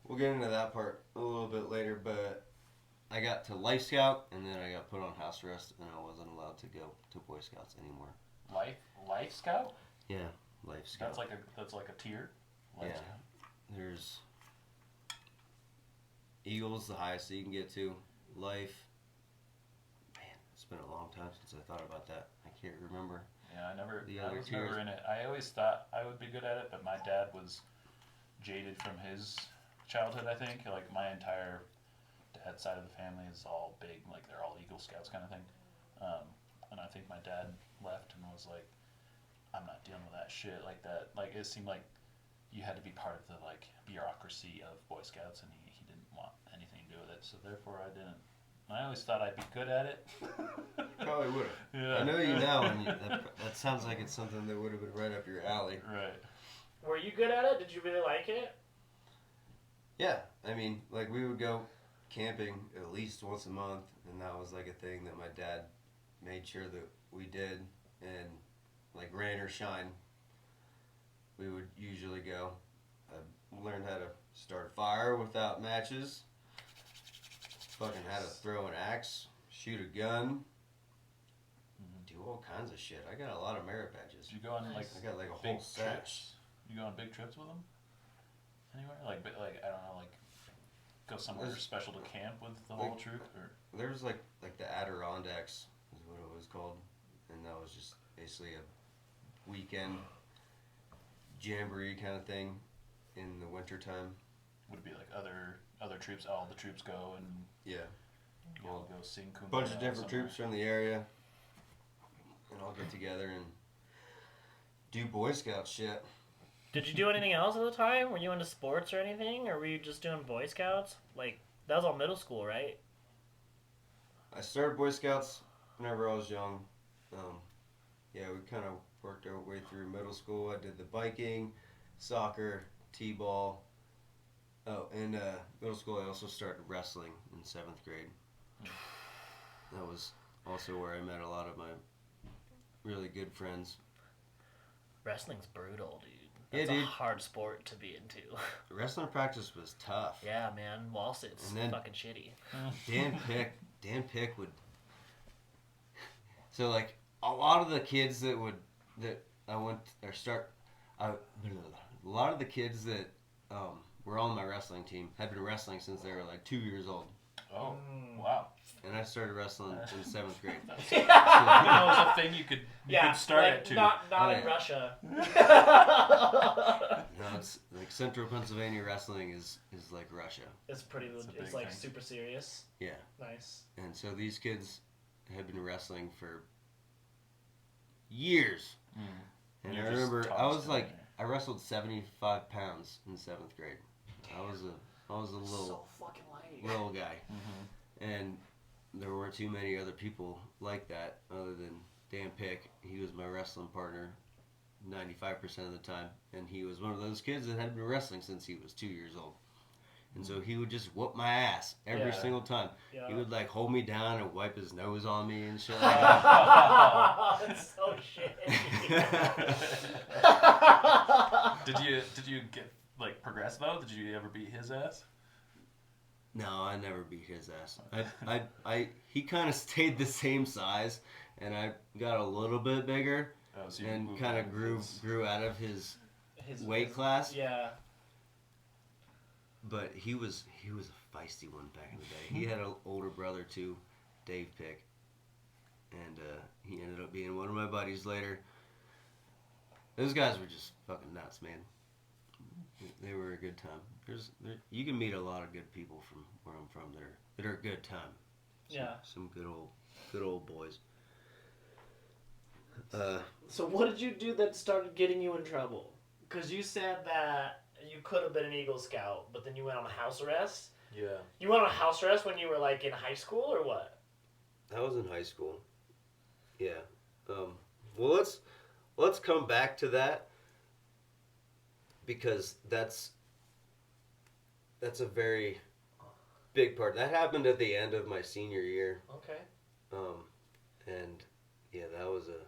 we'll get into that part a little bit later. But I got to Life Scout, and then I got put on house arrest, and I wasn't allowed to go to Boy Scouts anymore. Life Scout? Yeah, Life Scout. That's like a tier. Life Yeah. Scout. There's Eagle's the highest that you can get to. Life. Man, it's been a long time since I thought about that. I can't remember. Yeah, The I other was tiers. never in it. I always thought I would be good at it, but my dad was jaded from his childhood, I think. Like, my entire dad's side of the family is all big, like, they're all Eagle Scouts kind of thing. And I think my dad left and was like, I'm not dealing with that shit like that. Like, it seemed like you had to be part of the, like, bureaucracy of Boy Scouts, and he didn't want anything to do with it, so therefore I didn't. I always thought I'd be good at it. Probably would have. Yeah. I know you now, and that sounds like it's something that would have been right up your alley. Right. Were you good at it? Did you really like it? Yeah, I mean, like we would go camping at least once a month, and that was like a thing that my dad made sure that we did, and like rain or shine, we would usually go. I learned how to start a fire without matches, fucking how to throw an axe, shoot a gun, do all kinds of shit. I got a lot of merit badges. Did you go on like I got like a big whole set. trips? You go on big trips with them? Anywhere? Like I don't know, like go somewhere There's- special to camp with the whole like- troop, or There was like the Adirondacks is what it was called, and that was just basically a weekend jamboree kind of thing in the wintertime. would it be like other troops? All the troops go and Yeah, you all go sing Kumbaya. a bunch of different somewhere. troops from the area, and all get together and do Boy Scout shit. Did you do anything else at the time? Were you into sports or anything? Or were you just doing Boy Scouts? Like, that was all middle school, right? I started Boy Scouts whenever I was young. Yeah, we kind of worked our way through middle school. I did the biking, soccer, t-ball. Oh, and middle school I also started wrestling in 7th grade. That was also where I met a lot of my really good friends. Wrestling's brutal, dude. Yeah, That's dude. a hard sport to be into. Wrestling practice was tough. Yeah, man. Wall sit's And then- fucking shitty. Dan Pick would. So like a lot of the kids a lot of the kids that were on my wrestling team had been wrestling since they were like 2 years old. Oh, wow. And I started wrestling in 7th grade. That was a thing you could start like, at too. Not Oh, in yeah. Russia. No, it's like Central Pennsylvania wrestling is like Russia. It's pretty. It's a It's big like thing. super serious. Yeah. Nice. And so these kids had been wrestling for years. And You're I just remember I tossed was in like, there. I wrestled 75 pounds in 7th grade. I was a little So fucking light. little guy. And there weren't too many other people like that other than Dan Pick. He was my wrestling partner 95% of the time. And he was one of those kids that had been wrestling since he was 2 years old. And so he would just whoop my ass every Yeah. single time. Yeah. He would like hold me down and wipe his nose on me and shit like that. That's so shitty. Did you get like progress though? Did you ever beat his ass? No, I never beat his ass. He kind of stayed the same size, and I got a little bit bigger, Oh, so you and moved kind on of his- grew out of his His weight class. Yeah. But he was a feisty one back in the day. He had an older brother too, Dave Pick, and he ended up being one of my buddies later. Those guys were just fucking nuts, man. They were a good time. You can meet a lot of good people from where I'm from that are a good time. Some good old boys. So what did you do that started getting you in trouble? Because you said that you could have been an Eagle Scout, but then you went on a house arrest. Yeah. You went on a house arrest when you were like in high school or what? I was in high school. Yeah. Well, let's come back to that because that's a very big part. That happened at the end of my senior year. Okay. And yeah, that was a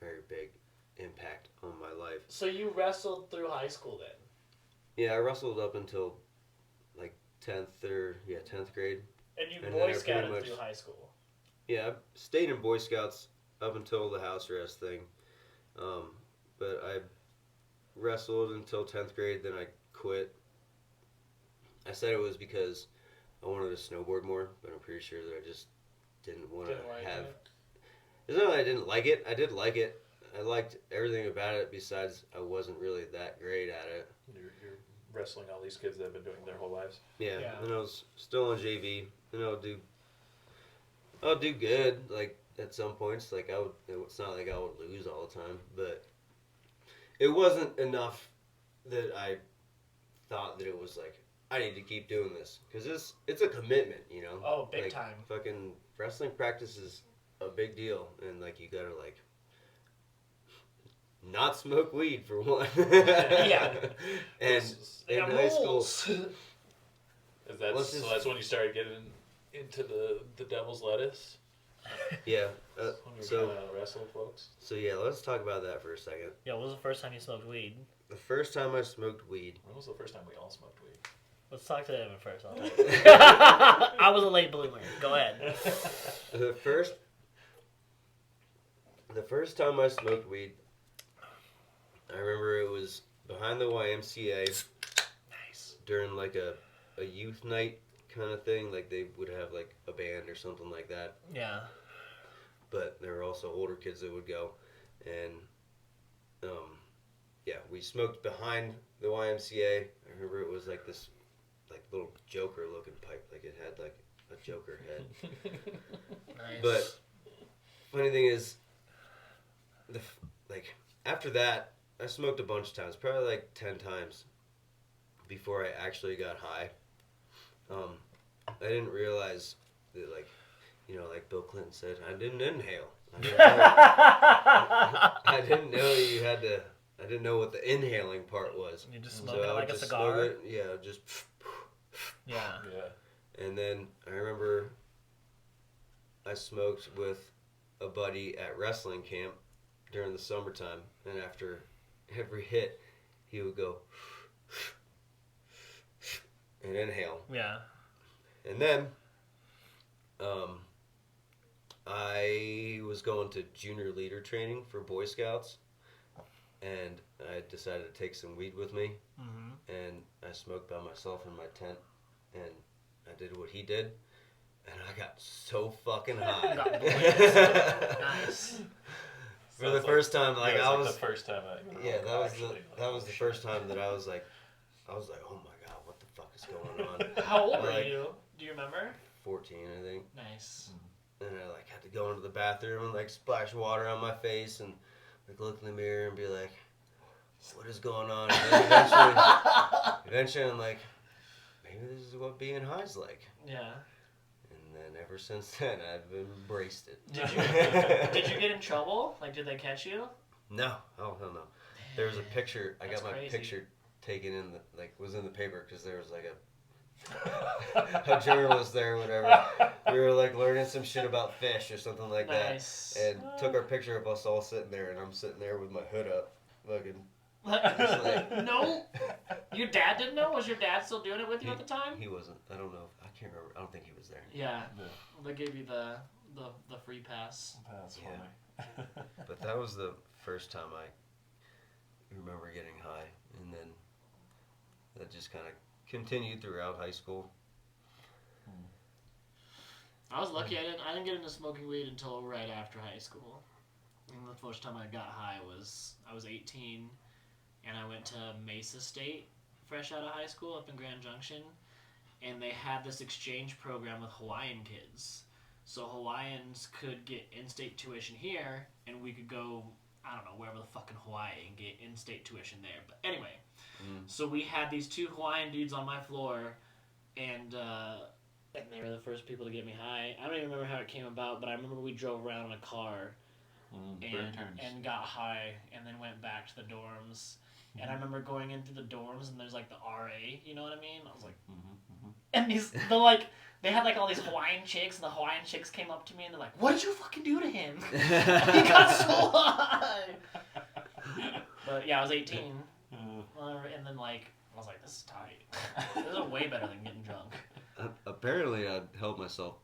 very big impact on my life. So you wrestled through high school then? Yeah, I wrestled up until like 10th grade. And you And then Boy I pretty Scouted much- through high school? Yeah, I stayed in Boy Scouts up until the house arrest thing. But I wrestled until 10th grade, then I quit. I said it was because I wanted to snowboard more, but I'm pretty sure that I just didn't want to Didn't like have... it? It's not that I didn't like it. I did like it. I liked everything about it besides I wasn't really that great at it. You're wrestling all these kids that have been doing their whole lives. Yeah, Yeah. and I was still on JV, and I'll do good, like, at some points. Like, it's not like I would lose all the time, but it wasn't enough that I thought that it was like, I need to keep doing this. Because it's a commitment, you know? Oh, big like, time. Fucking wrestling practice is a big deal, and, like, you gotta, like, not smoke weed, for one. Yeah. And They in got high school... rules. So that's when you started getting into the devil's lettuce? Yeah. When you were So trying to wrestle folks? So yeah, let's talk about that for a second. Yo, when was the first time you smoked weed? The first time I smoked weed. When was the first time we all smoked weed? Let's talk to Evan first. I'll tell you. I was a late bloomer. Go ahead. The first time I smoked weed, I remember it was behind the YMCA. Nice. During like a youth night kind of thing. Like they would have like a band or something like that. Yeah. But there were also older kids that would go. And yeah, we smoked behind the YMCA. I remember it was like this like little Joker looking pipe. Like it had like a Joker head. Nice. But funny thing is, after that, I smoked a bunch of times, probably like 10 times before I actually got high. I didn't realize that, like, you know, like Bill Clinton said, I didn't inhale. I didn't know you had to. I didn't know what the inhaling part was. You just So smoke it I would like a just cigar? smoke it, yeah, just. Yeah. Yeah. And then I remember I smoked with a buddy at wrestling camp during the summertime, and after every hit, he would go and inhale. Yeah. And then I was going to junior leader training for Boy Scouts, and I decided to take some weed with me, and I smoked by myself in my tent, and I did what he did, and I got so fucking high. Nice. For the first time, like I was. the first time that was the first time that I was like, oh my god, what the fuck is going on? How old were you? Do you remember? 14, I think. Nice. And I like had to go into the bathroom and like splash water on my face and like look in the mirror and be like, what is going on? And then eventually I'm like, maybe this is what being high's like. Yeah. And then ever since then, I've embraced it. Did you get in trouble? Like, did they catch you? No. Oh, hell no. There was a picture. I got my crazy. picture taken in was in the paper because there was like a journalist there or whatever. We were like learning some shit about fish or something like Nice. that. And took our picture of us all sitting there, and I'm sitting there with my hood up, fucking. No. Your dad didn't know? Was your dad still doing it with you at the time? He wasn't. I don't know. I can't remember. I don't think he was there. Yeah. They gave you the free pass. That's funny. But that was the first time I remember getting high, and then that just kind of continued throughout high school. I was lucky. I didn't get into smoking weed until right after high school. And the first time I got high I was 18, and I went to Mesa State fresh out of high school up in Grand Junction, and they had this exchange program with Hawaiian kids. So Hawaiians could get in-state tuition here, and we could go, I don't know, wherever the fuck in Hawaii and get in-state tuition there. But anyway, so we had these two Hawaiian dudes on my floor, and they were the first people to get me high. I don't even remember how it came about, but I remember we drove around in a car and got high, and then went back to the dorms. And I remember going into the dorms, and there's like the RA, you know what I mean? I was like, and they had like all these Hawaiian chicks, and the Hawaiian chicks came up to me, and they're like, "What did you fucking do to him?" He got so high. But yeah, I was 18, and then like I was like, "This is tight. This is way better than getting drunk." Apparently, I held myself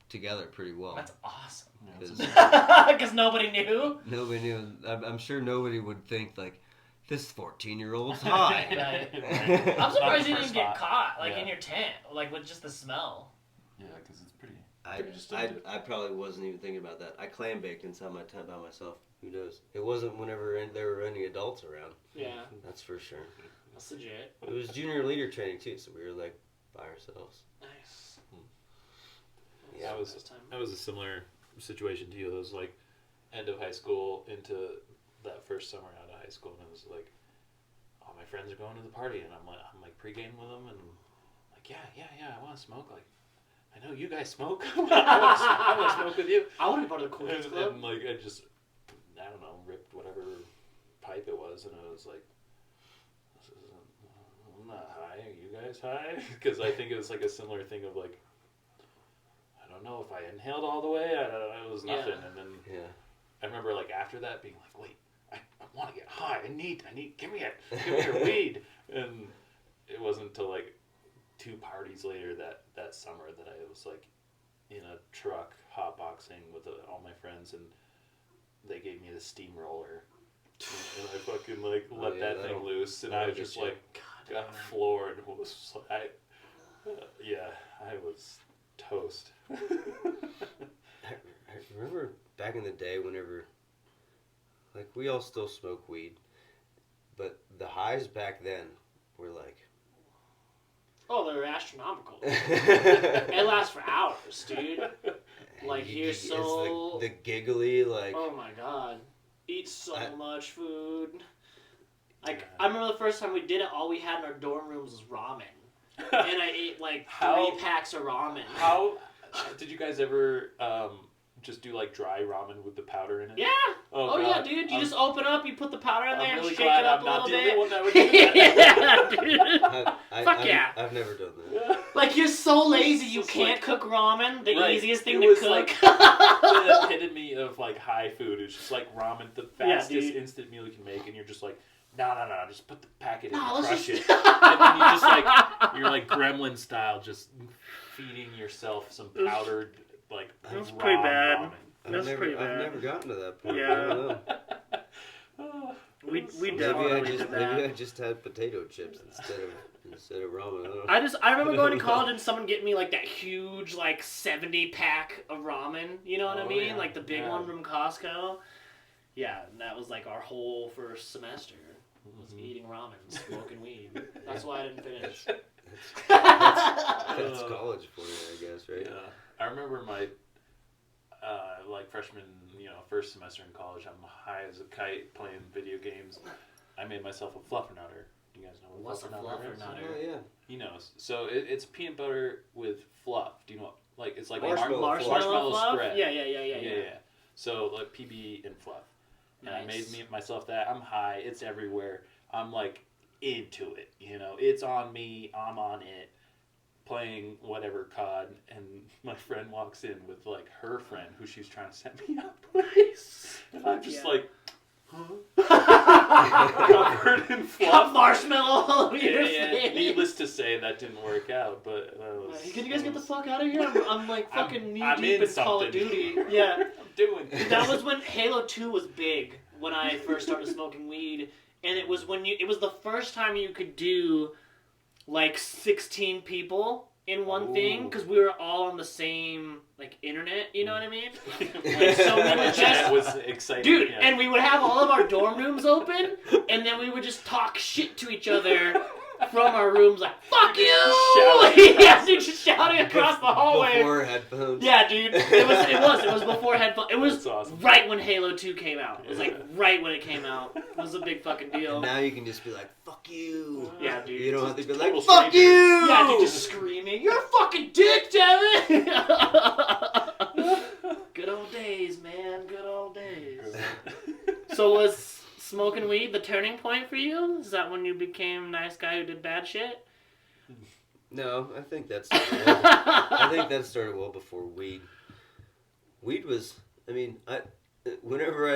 together pretty well. That's awesome. Because Because nobody knew. nobody knew. I'm sure nobody would think like, this 14-year-old's high. Right. I'm surprised you didn't get caught, like in your tent, like with just the smell. Yeah, because it's pretty. I probably wasn't even thinking about that. I clam baked inside my tent by myself. Who knows? It wasn't whenever there were any adults around. Yeah. That's for sure. That's legit. It was junior leader training too, so we were like by ourselves. Nice. Yeah, That was a similar situation to you. It was like end of high school into that first summer out of high school, and it was like, all my friends are going to the party, and I'm like pregame with them, and I'm like, yeah, I want to smoke. Like, I know you guys smoke. I want to smoke with you. I want to go to the cool kids club. And like, I don't know, ripped whatever pipe it was, and I was like, I'm not high. Are you guys high? Because I think it was like a similar thing of like, I don't know if I inhaled all the way. It was nothing, and then I remember like after that being like, wait, I want to get high. I need. Give me your weed. And it wasn't until like 2 parties later that summer that I was like in a truck hotboxing with all my friends, and they gave me the steamroller, and I fucking like let that thing loose, and I was just like got floored. Was I was toast. I remember back in the day whenever, like, we all still smoke weed, but the highs back then were like... Oh, they're astronomical. It lasts for hours, dude. Like, you're so... It's the giggly, like... Oh my god. Eat so much food. Like, I remember the first time we did it, all we had in our dorm rooms was ramen. And I ate, like, 3 packs of ramen. How... Did you guys ever just do like dry ramen with the powder in it? Yeah. Oh yeah, dude. You just open up, you put the powder in there, really and shake it up I'm a little not bit. the only one that would do that. Yeah, dude. Fuck yeah. I've never done that. Like, you're so lazy, you can't cook ramen. The easiest thing to cook. Like the epitome of like high food. It's just like ramen, the fastest instant meal you can make, and you're just like, no, just put the packet in and crush it. And then you just like, you're like gremlin style, just feeding yourself some powdered, like, That's raw pretty bad. ramen. That's pretty bad. I've never gotten to that point. Yeah. I don't know. We definitely did that. Maybe I just had potato chips instead Instead of ramen, I don't know. I remember going to college and someone getting me like that huge like 70 pack of ramen. You know what I mean? Yeah. Like the big one from Costco. Yeah, and that was like our whole first semester. Was eating ramen, smoking weed. That's why I didn't finish. That's college for you, I guess, right? Yeah. I remember my like freshman, first semester in college. I'm high as a kite playing video games. I made myself a fluffernutter. Do you guys know what What's a fluffernutter? Oh, yeah. He knows. So it's peanut butter with fluff. Do you know? Like it's like Marshmallow a marshmallow fluff? spread. Yeah. So like PB and fluff. And I Nice. made myself that. I'm high. It's everywhere. I'm like into it. It's on me. I'm on it. Playing whatever COD, and my friend walks in with like her friend who she's trying to set me up with, and I'm just like, covered in fluff. Marshmallow all over your Yeah. face. Needless to say, that didn't work out. But Can you guys get the fuck out of here? I'm like fucking knee I'm deep in in Call of something. Duty. Yeah. I'm doing. That was when Halo 2 was big, when I first started smoking weed, and it was it was the first time you could do like 16 people in one thing, because we were all on the same like internet, you know what I mean? Like, so we would That just, was exciting. dude, yeah. and we would have all of our dorm rooms open, and then we would just talk shit to each other from our rooms, like "fuck you!" Shouting. Yeah, dude, just shouting across the hallway. Before headphones. Yeah, dude. It was before headphones. It was That's awesome. right when Halo 2 came out. It was like right when it came out. It was a big fucking deal. And now you can just be like, fuck you. Yeah, dude. You don't have to be like, Total fuck stranger. you! Yeah, dude, just screaming. You're a fucking dick, damn it! Good old days, man. Good old days. So was smoking weed the turning point for you? Is that when you became a nice guy who did bad shit? No, I think that started well. I think that started well before weed. Weed was, whenever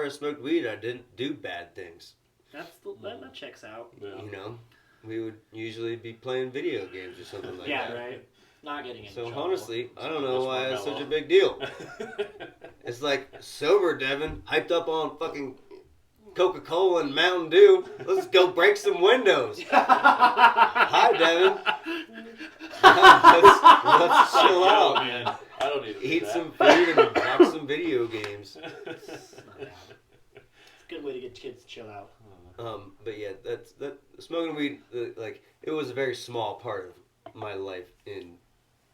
I smoked weed, I didn't do bad things. That checks out. Yeah. We would usually be playing video games or something like Yeah, that. right. Not getting into So trouble. honestly, I don't know Just why more it's such a mellow. big deal. It's like, sober Devin, hyped up on fucking Coca-Cola and Mountain Dew. Let's go break some windows. Hi, Devin. let's chill Oh, out. man. I don't need to do Eat that. some food and watch some video games. It's a good way to get kids to chill out. But yeah, that smoking weed, it was a very small part of my life in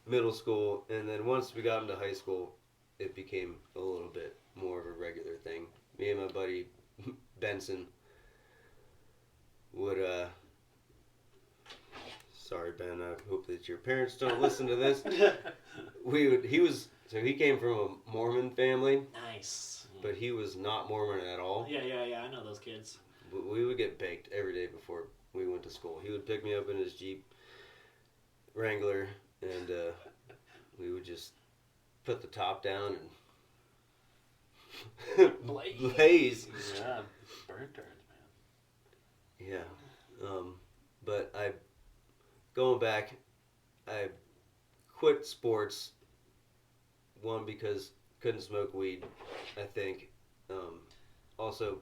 middle school, and then once we got into high school, it became a little bit more of a regular thing. Me and my buddy Benson would sorry Ben, I hope that your parents don't listen to this. He came from a Mormon family, Nice. but he was not Mormon at all. Yeah, I know those kids. We would get baked every day before we went to school. He would pick me up in his Jeep Wrangler, and we would just put the top down and blaze. Yeah, burnt turns, man. Yeah. But going back, I quit sports, one, because couldn't smoke weed, I think. Also,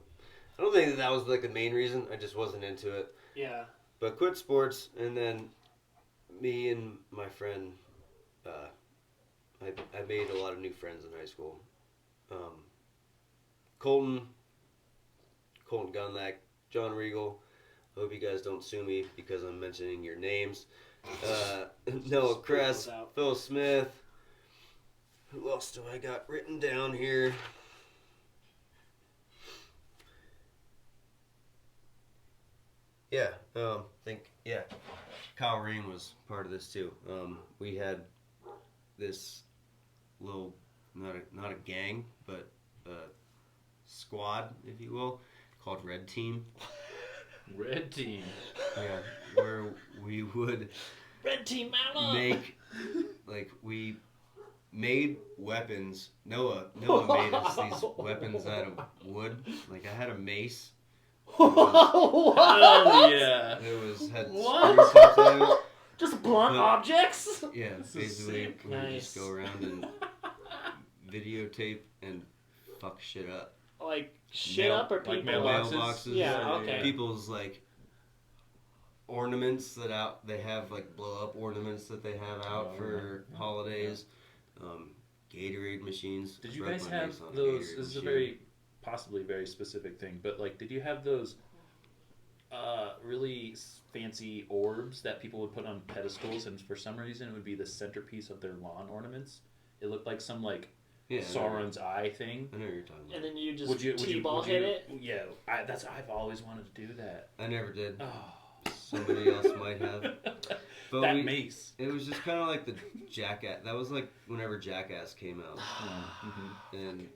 I don't think that was like the main reason. I just wasn't into it. Yeah. But quit sports, and then me and my friend, I made a lot of new friends in high school. Colton Gunlack, John Regal. I hope you guys don't sue me because I'm mentioning your names. Noah Kress, Phil Smith. Who else do I got written down here? Yeah, Kyle Rain was part of this too. We had this little, not a gang, but a squad, if you will, called Red Team. Red team. Yeah, where we would Red team, mount up. we made weapons. Noah made us these weapons out of wood. Like, I had a mace. Oh yeah. It had What? screw tips on it. Just blunt No. objects? Yeah, This is basically sick. we would Nice. just go around and videotape and fuck shit up. Like shit up or like people? mailboxes? Mailboxes. Yeah, okay. People's like ornaments they have like blow up ornaments that they have out for holidays. Gatorade machines. Did you guys have those? This is a possibly very specific thing, but like, did you have those really fancy orbs that people would put on pedestals, and for some reason it would be the centerpiece of their lawn ornaments? It looked like some Sauron's eye thing. I know what you're talking about. And then you just T-ball hit it? Yeah, I've always wanted to do that. I never did. Oh. Somebody else might have. But that mace. It was just kind of like the Jackass. That was like whenever Jackass came out. And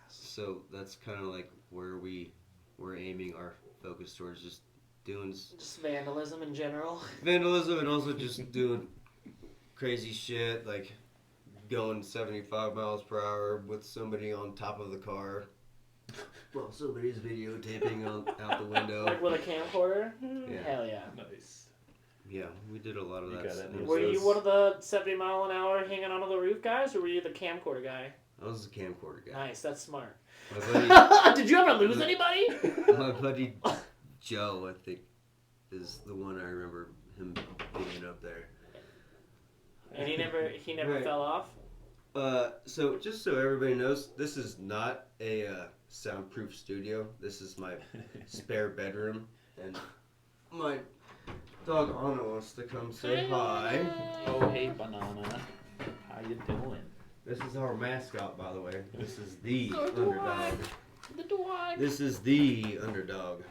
so that's kind of like where we're aiming our focus towards, just doing... Just vandalism in general. Vandalism, and also just doing crazy shit, like going 75 miles per hour with somebody on top of the car. Well, somebody's videotaping out the window. Like with a camcorder? Yeah. Hell yeah. Nice. Yeah, we did a lot of that stuff. Were you one of the 70 mile an hour hanging onto the roof guys, or were you the camcorder guy? I was the camcorder guy. Nice, that's smart. My buddy, Did you ever lose anybody? my buddy Joe, I think, is the one I remember him being up there. And he never Right. fell off? So just so everybody knows, this is not a soundproof studio. This is my spare bedroom, and my dog Anna wants to come say hi. Oh, hey, Banana. How you doing? This is our mascot, by the way. This is the Underdog. The dog. This is the Underdog.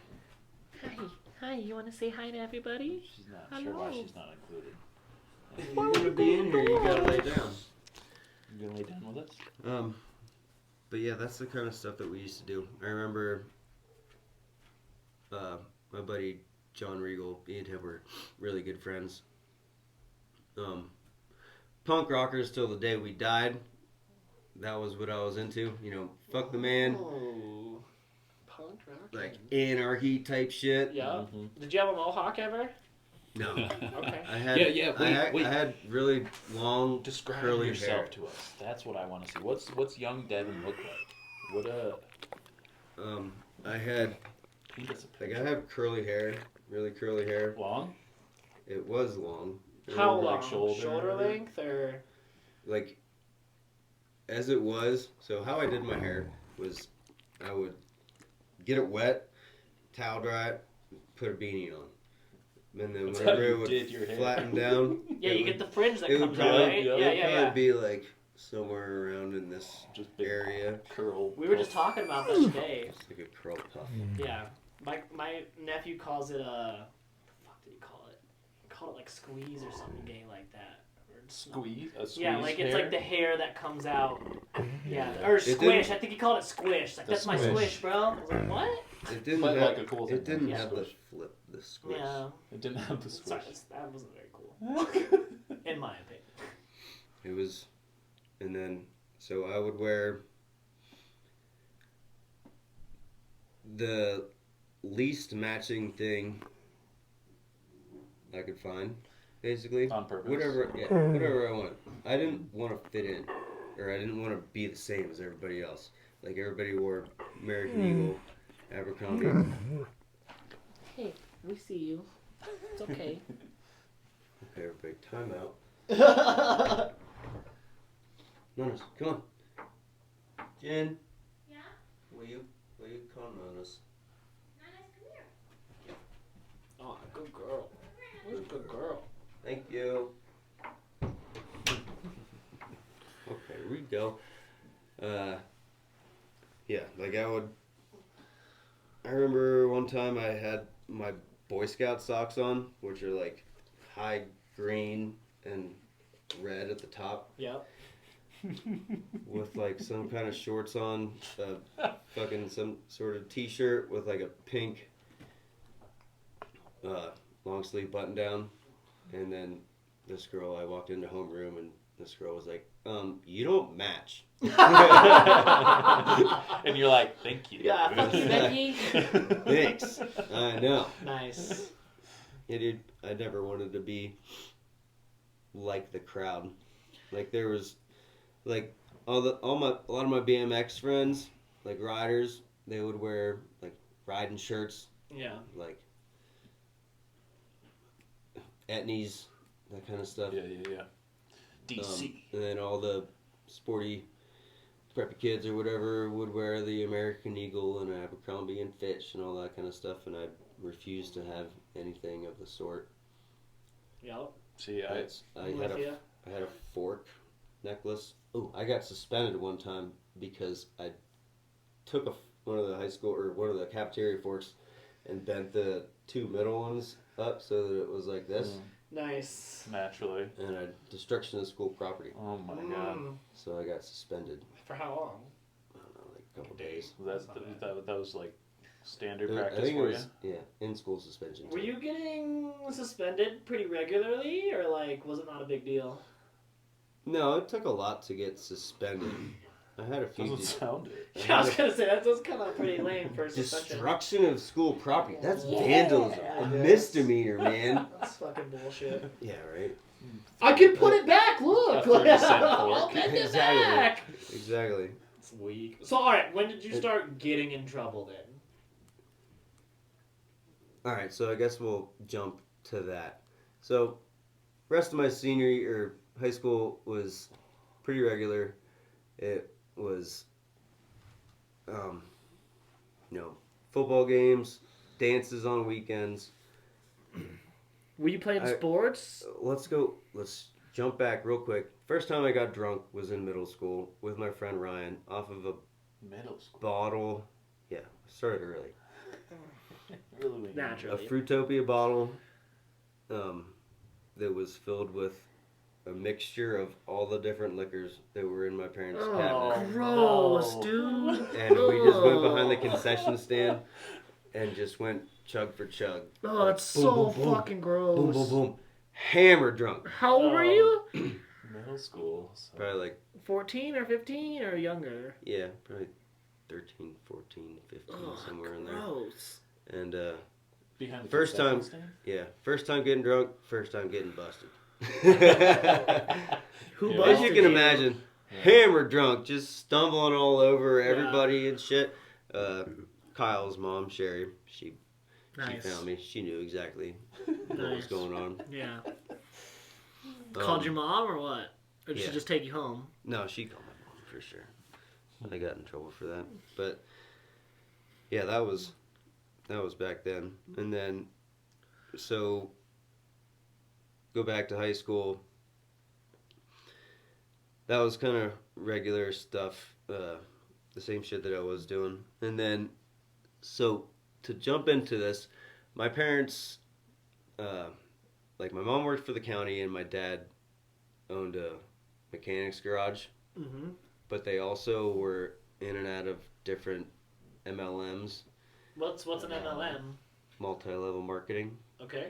Hi, you want to say hi to everybody? She's not sure why she's not included. If you're gonna be in here, you gotta lay down. You gonna lay down with us? But yeah, that's the kind of stuff that we used to do. I remember my buddy John Regal, me and him were really good friends. Punk rockers till the day we died. That was what I was into. You know, fuck the man. Oh, punk rock. Like anarchy type shit. Yeah. Mm-hmm. Did you have a mohawk ever? No. Okay. I had wait. I had really long Describe curly yourself hair. to us. That's what I want to see. What's young Devin look like? I had Paint us a I picture. have curly hair, really curly hair. Long? It was long. How Like long? shoulder? Length or? Like as it was. So how I did my hair was I would get it wet, towel dry it, put a beanie on. And then That's whenever how you it would did your hair. flatten down, Yeah, it you would, get the fringe that it would comes out, probably, right? yeah, Yeah, it'd yeah, probably yeah. be like somewhere around in this Just big area. curl. We were just talking about that today. It's like a curl puff. Yeah, my nephew calls it what the fuck did he call it? He called it like squeeze or something gay like that. Or Squeeze? A squeeze Yeah, like it's hair? like the hair that comes out. Yeah, or didn't- squish. I think he called it squish. Like The that's my squish. squish, bro. I was like, what? It didn't But have, like a cool thing. it didn't Yeah. have the flip, the squish. Yeah, It didn't have the squish. sorry, that wasn't very cool, in my opinion. It was, and then, so I would wear the least matching thing I could find, basically. On purpose. Whatever I want. I didn't want to fit in, or I didn't want to be the same as everybody else. Like everybody wore American Eagle, Abercrombie. Hey, we see you. It's okay. Okay, everybody, time out. Nonas, come on. Jen. Yeah? Will you come on us? Nanas, come here. Oh, good girl. Who's a good girl? Thank you. Okay, here we go. Yeah, like I remember one time I had my Boy Scout socks on, which are like high green and red at the top, Yep. with like some kind of shorts on, fucking some sort of t-shirt with like a pink long sleeve button down, and then this girl, I walked into homeroom and this girl was like, you don't match. And you're like, thank you. Yeah, fuck you, Becky. Thanks. I know. Nice. Yeah, dude, I never wanted to be like the crowd. Like there was, like a lot of my BMX friends, like riders, they would wear like riding shirts, Yeah. like etnies, that kind of stuff. Yeah. DC. And then all the sporty preppy kids or whatever would wear the American Eagle and Abercrombie and Fitch and all that kind of stuff, and I refused to have anything of the sort. Yep. See, I had a fork necklace. Oh, I got suspended one time because I took one of the cafeteria forks and bent the two middle ones up so that it was like this. Nice. Naturally. And destruction of school property. Oh my god. So I got suspended. For how long? I don't know, like a couple days. That was like standard I practice think for it was, you? yeah, in school suspension. Were you getting suspended pretty regularly, or like was it not a big deal? No, it took a lot to get suspended. I had a few. Doesn't sound it. Yeah, I was gonna say that was kind of pretty lame for suspension. Destruction of school property. That's Yeah, vandalism. I A guess. misdemeanor, man. That's fucking bullshit. Yeah, right. I can put it back. Look, A 30-cent I'll fork. bend it Exactly. back. Exactly. It's weak. So, all right, when did you start getting in trouble then? All right, so I guess we'll jump to that. So, rest of my senior year, or high school, was pretty regular. It was, football games, dances on weekends. Were you playing sports? Let's jump back real quick. First time I got drunk was in middle school with my friend Ryan off of a Middle school. bottle. Yeah, started early. Really? A Naturally. Fruitopia bottle that was filled with a mixture of all the different liquors that were in my parents' cabinet. Gross, dude. And we just went behind the concession stand and just went chug for chug. Oh, Like, that's boom, so boom, boom, fucking gross. boom, boom, boom. Hammer drunk. How old were you? Middle school. So. Probably like, 14 or 15 or younger? yeah, probably 13, 14, 15, somewhere in there. Gross. And Behind the first time, concession first time getting drunk, first time getting busted. Who Yeah. As busted you can imagine, hammer drunk, just stumbling all over everybody and shit. Kyle's mom, Sherry, she Nice. found me. She knew exactly what was Nice. going on. Yeah. Called your mom or what? Or did she yeah. just take you home? No, she called my mom for sure. I got in trouble for that. But yeah, that was back then. And then so go back to high school. That was kind of regular stuff, the same shit that I was doing. And then so to jump into this, my parents like my mom worked for the county and my dad owned a mechanics garage. Mm-hmm. But they also were in and out of different MLMs, What's an MLM? multi-level marketing Okay.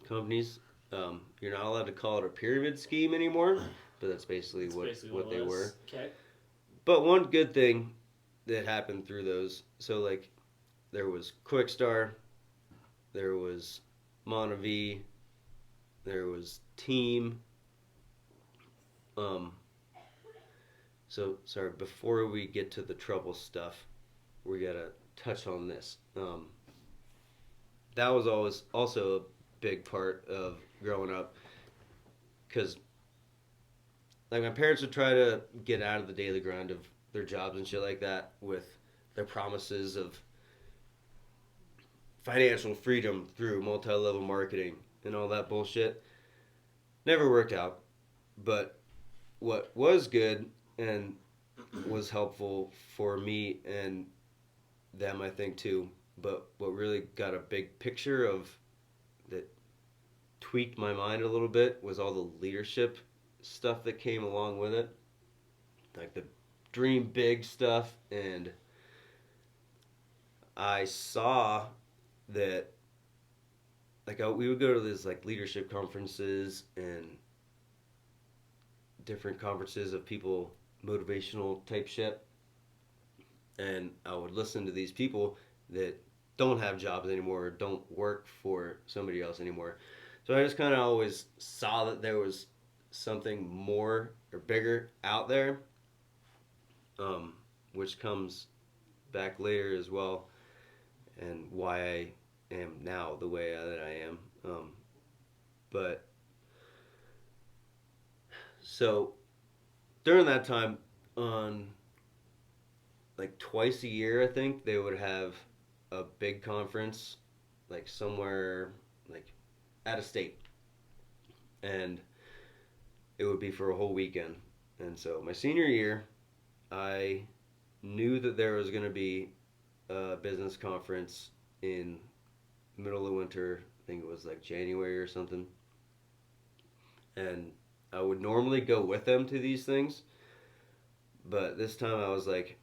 companies. You're not allowed to call it a pyramid scheme anymore, but that's basically That's what basically they it was. were. Okay. But one good thing that happened through those, so like there was Quickstar, there was Monavie, there was Team. So sorry, before we get to the trouble stuff, we gotta touch on this. That was always also a big part of growing up, because like my parents would try to get out of the daily grind of their jobs and shit like that with their promises of financial freedom through multi-level marketing and all that bullshit. Never worked out, but what was good and was helpful for me and them, I think, too, but what really got a big picture of that tweaked my mind a little bit was all the leadership stuff that came along with it, like the dream big stuff. And I saw that like we would go to these like leadership conferences and different conferences of people, motivational type shit, and I would listen to these people that don't have jobs anymore, don't work for somebody else anymore. So I just kind of always saw that there was something more or bigger out there, which comes back later as well, and why I am now the way that I am. But so during that time, on like twice a year, I think they would have a big conference, like somewhere like out of state, and it would be for a whole weekend. And so my senior year, I knew that there was going to be a business conference in the middle of winter. I think it was like January or something. And I would normally go with them to these things, but this time I was like,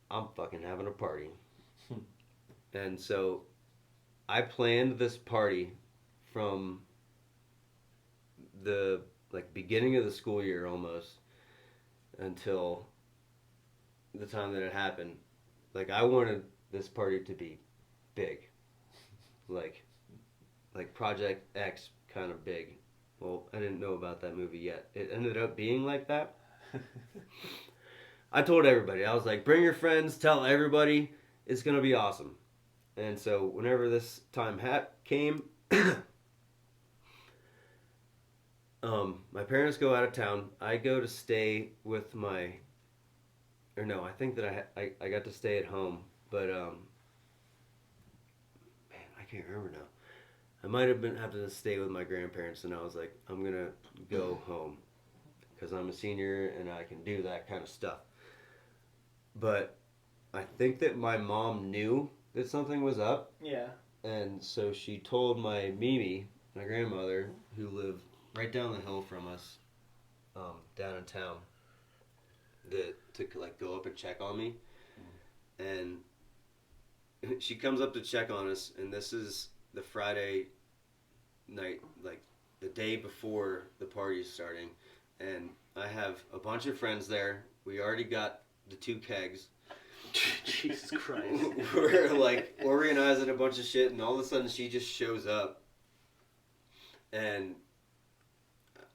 I'm fucking having a party. And so I planned this party from the like beginning of the school year almost until the time that it happened. Like I wanted this party to be big. Like Project X kind of big. Well, I didn't know about that movie yet. It ended up being like that. I told everybody. I was like, bring your friends, tell everybody. It's going to be awesome. And so whenever this time came, my parents go out of town. I go to stay with I think that I got to stay at home. But, man, I can't remember now. I might have been having to stay with my grandparents, and I was like, I'm going to go home because I'm a senior and I can do that kind of stuff. But I think that my mom knew that something was up. Yeah. And so she told my Mimi, my grandmother, who lived right down the hill from us, down in town, to like go up and check on me. And she comes up to check on us, and this is the Friday night, like the day before the party is starting. And I have a bunch of friends there. We already got the 2 kegs. Jesus Christ. We're like organizing a bunch of shit, and all of a sudden she just shows up. And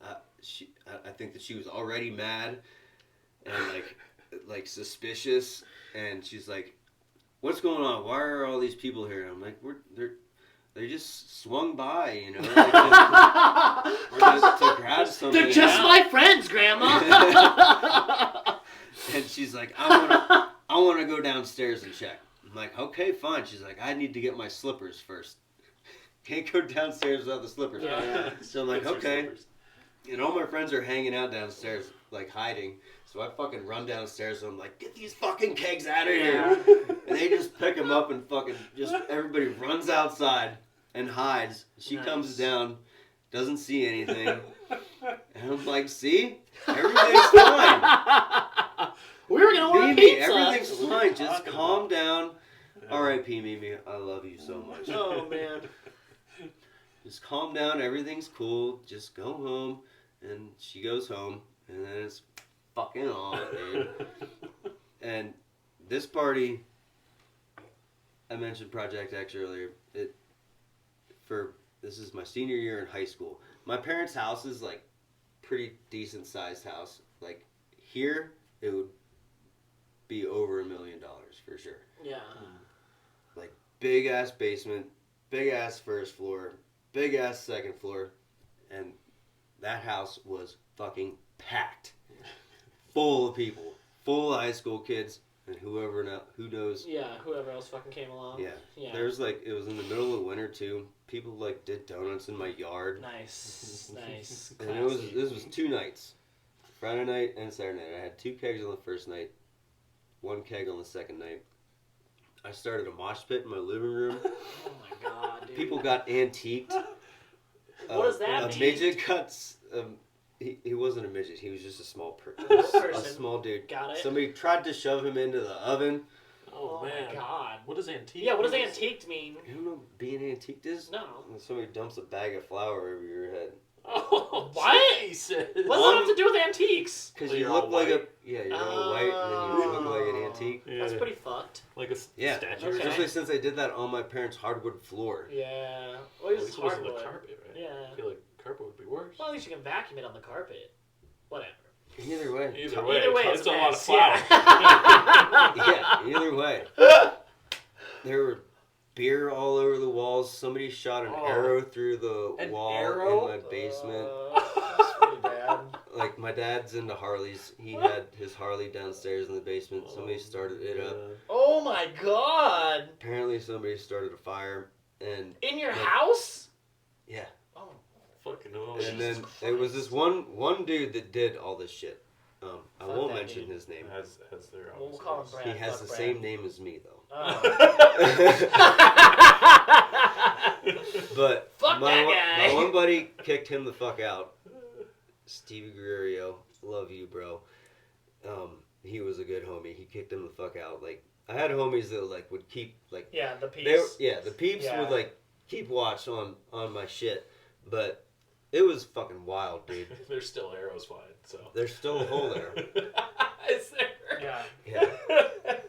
I think that she was already mad and like suspicious, and she's like, "What's going on? Why are all these people here?" And I'm like, they just swung by, you know, like to grab something. They're just my friends, Grandma. And she's like, I want to go downstairs and check. I'm like, okay, fine. She's like, I need to get my slippers first. Can't go downstairs without the slippers. Yeah. So I'm like, okay. And all my friends are hanging out downstairs, like hiding. So I fucking run downstairs and I'm like, get these fucking kegs out of here. And they just pick them up and fucking just everybody runs outside and hides. She comes down, doesn't see anything. And I'm like, see? Everything's fine. We were going to order Mimi, pizza. everything's fine. Just calm down. R.I.P. Mimi. I love you so much. Oh, man. Just calm down. Everything's cool. Just go home. And she goes home. And then it's fucking on, dude. And this party, I mentioned Project X earlier. This is my senior year in high school. My parents' house is like pretty decent sized house. Like here, it would be over $1 million for sure. Yeah. Like big ass basement, big ass first floor, big ass second floor, and that house was fucking packed, full of people, full of high school kids, and who knows. Yeah, whoever else fucking came along. Yeah. Yeah. There's like, it was in the middle of winter too. People like did donuts in my yard. Nice. And this was 2 nights. Friday night and Saturday night. I had 2 kegs on the first night, 1 keg on the second night. I started a mosh pit in my living room. Oh my god, dude. People got antiqued. What does that a mean? midget cuts. He wasn't a midget. He was just a small person. A small dude. Got it. Somebody tried to shove him into the oven. Oh, man. My god. What does antique? Yeah, what does antiqued mean? You don't know what being antiqued is? No. When somebody dumps a bag of flour over your head. Oh, What? Jesus. What does that have to do with antiques? Because Well, you you're look all like white. you're all white, and then you look like an antique. Yeah. That's pretty fucked. Like a Yeah, statue. Okay. especially since I did that on my parents' hardwood floor. Yeah. Well, At it's least it wasn't the hardwood. carpet, right? Yeah. I feel like carpet would be worse. Well, at least you can vacuum it on the carpet. Whatever. Either way. Either way, it's it's a lot of mess, flour. yeah. Yeah, either way. There were beer all over the walls. Somebody shot an arrow through the wall in my basement. That's pretty bad. Like, my dad's into Harleys. He had his Harley downstairs in the basement. Somebody started it up. Oh my god! Apparently somebody started a fire. And In your house? Yeah. Oh. Fucking hell. And then it was this one dude that did all this shit. I won't that mention dude. his name. Has their own. We'll call him Brad. He has Fuck the Brad. same name as me, though. Oh. But Fuck my that one, guy. my one buddy kicked him the fuck out. Stevie Guerrero, love you, bro. He was a good homie. He kicked him the fuck out. Like, I had homies that like would keep like Yeah, the peeps. the peeps Yeah. would like keep watch on my shit, but it was fucking wild, dude. There's still arrows flying, so. There's still a hole there. Is there? Yeah. Yeah.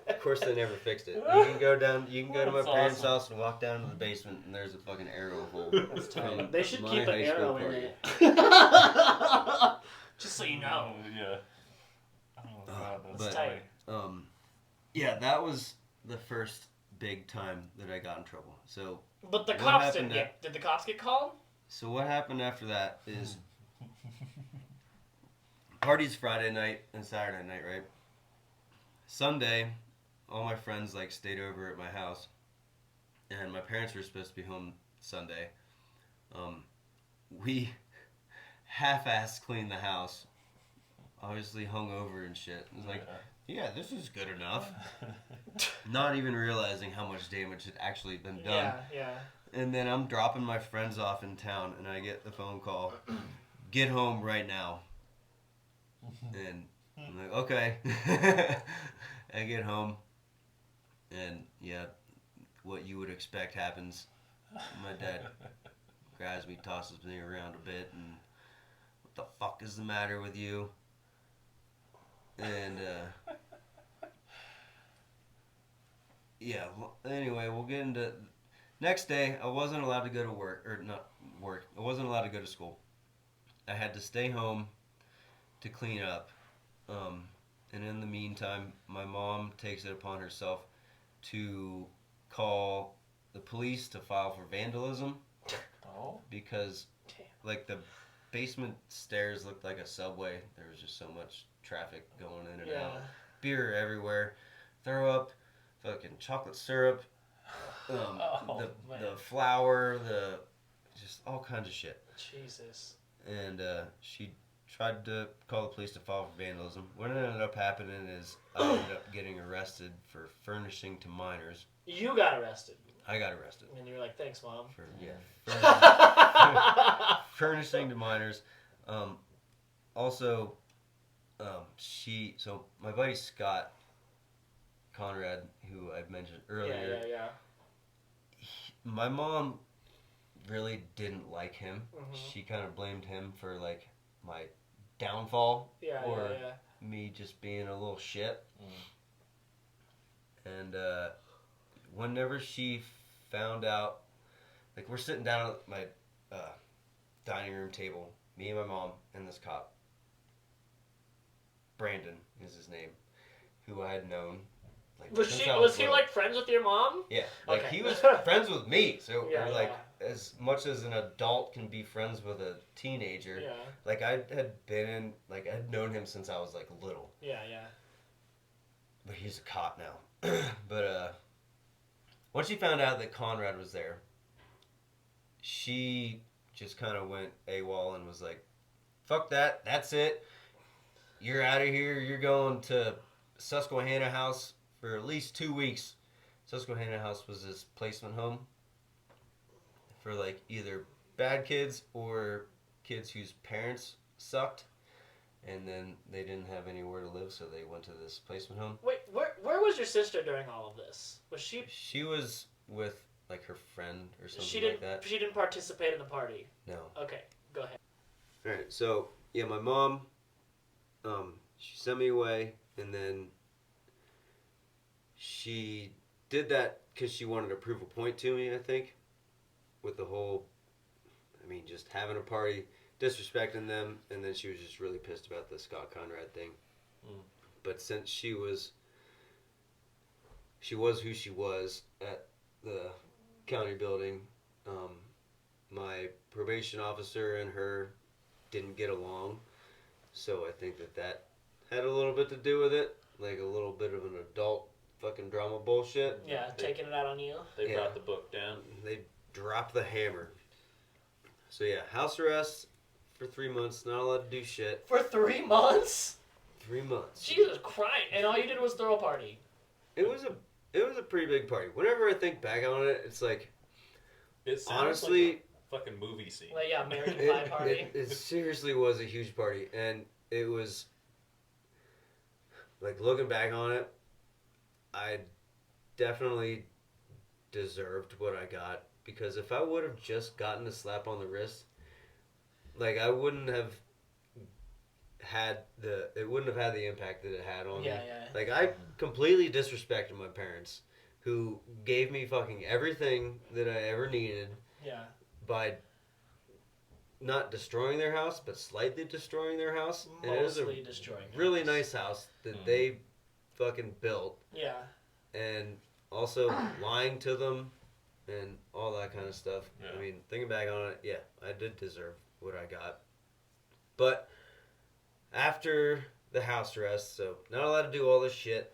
Of course, they never fixed it. You can go down. You can go to my That's parents' awesome. house and walk down to the basement, and there's a fucking arrow hole. That's tight. They should My keep an high school arrow in party. it. Just so you know. Yeah. Oh, God, that's But- tight. Yeah, that was the first big time that I got in trouble. So But the What cops happened didn't get. Did the cops get called? what happened after that is party's Friday night and Saturday night, right? Sunday, all my friends like stayed over at my house, and my parents were supposed to be home Sunday. We half-assed cleaned the house, obviously hungover and shit. It was like, yeah, this is good enough. Not even realizing how much damage had actually been done. Yeah, yeah. And then I'm dropping my friends off in town, and I get the phone call, get home right now. And I'm like, okay. I get home, and yeah, what you would expect happens. My dad grabs me, tosses me around a bit, and what the fuck is the matter with you? And, yeah, well, anyway, we'll get into... Next day, I wasn't allowed to go to work, or not work, I wasn't allowed to go to school. I had to stay home to clean up. And in the meantime, my mom takes it upon herself to call the police to file for vandalism. Oh. Because, like, the basement stairs looked like a subway. There was just so much traffic going in and out. Beer everywhere. Throw up, fucking chocolate syrup, the flour, just all kinds of shit. Jesus. And she tried to call the police to file for vandalism. What ended up happening is I ended up getting arrested for furnishing to minors. You got arrested. I got arrested. And you were like, thanks, Mom. For furnishing to minors. Also, so my buddy Scott Conrad, who I've mentioned earlier, Yeah. my mom really didn't like him. Mhm. She kind of blamed him for like my downfall or Yeah. me just being a little shit. And whenever she found out, like, we're sitting down at my dining room table, me and my mom and this cop. Brandon is his name, who I had known. Like, Was since he I was he little. like friends with your mom? Yeah, like Okay. he was friends with me, so Yeah, we're like, as much as an adult can be friends with a teenager, Yeah. like I had been in, like I'd known him since I was like little. Yeah. But he's a cop now. But once she found out that Conrad was there, she just kind of went AWOL and was like, fuck that, that's it. You're out of here, you're going to Susquehanna House for at least 2 weeks. Susquehanna House was this placement home for like either bad kids or kids whose parents sucked, and then they didn't have anywhere to live, so they went to this placement home. Wait, where was your sister during all of this? Was she? She was with like her friend or something She like didn't. that. She didn't participate in the party. No. Okay, go ahead. All right. So yeah, my mom, she sent me away, and then she did that because she wanted to prove a point to me, I think, with the whole, I mean, just having a party, disrespecting them, and then she was just really pissed about the Scott Conrad thing. But since she was who she was at the county building. My probation officer and her didn't get along, so I think that had a little bit to do with it, like a little bit of an adult fucking drama bullshit. Yeah, taking it out on you. They brought the book down. They dropped the hammer. So yeah, house arrest for 3 months, not allowed to do shit. For 3 months? 3 months. Jesus Christ! And all you did was throw a party. It was a pretty big party. Whenever I think back on it, it's like, It sounds honestly, like a fucking movie scene. Like, yeah, American Pie party. it seriously was a huge party, and it was like, looking back on it, I definitely deserved what I got, because if I would have just gotten a slap on the wrist, like, I wouldn't have had the impact that it had on me. Yeah. Like, I completely disrespected my parents, who gave me fucking everything that I ever needed. Yeah. By not destroying their house, but slightly destroying their house. And it was Mostly a destroying. really nice house that they fucking built. Yeah. And also lying to them and all that kind of stuff. Yeah. I mean, thinking back on it, yeah, I did deserve what I got. But after the house arrest, so not allowed to do all this shit.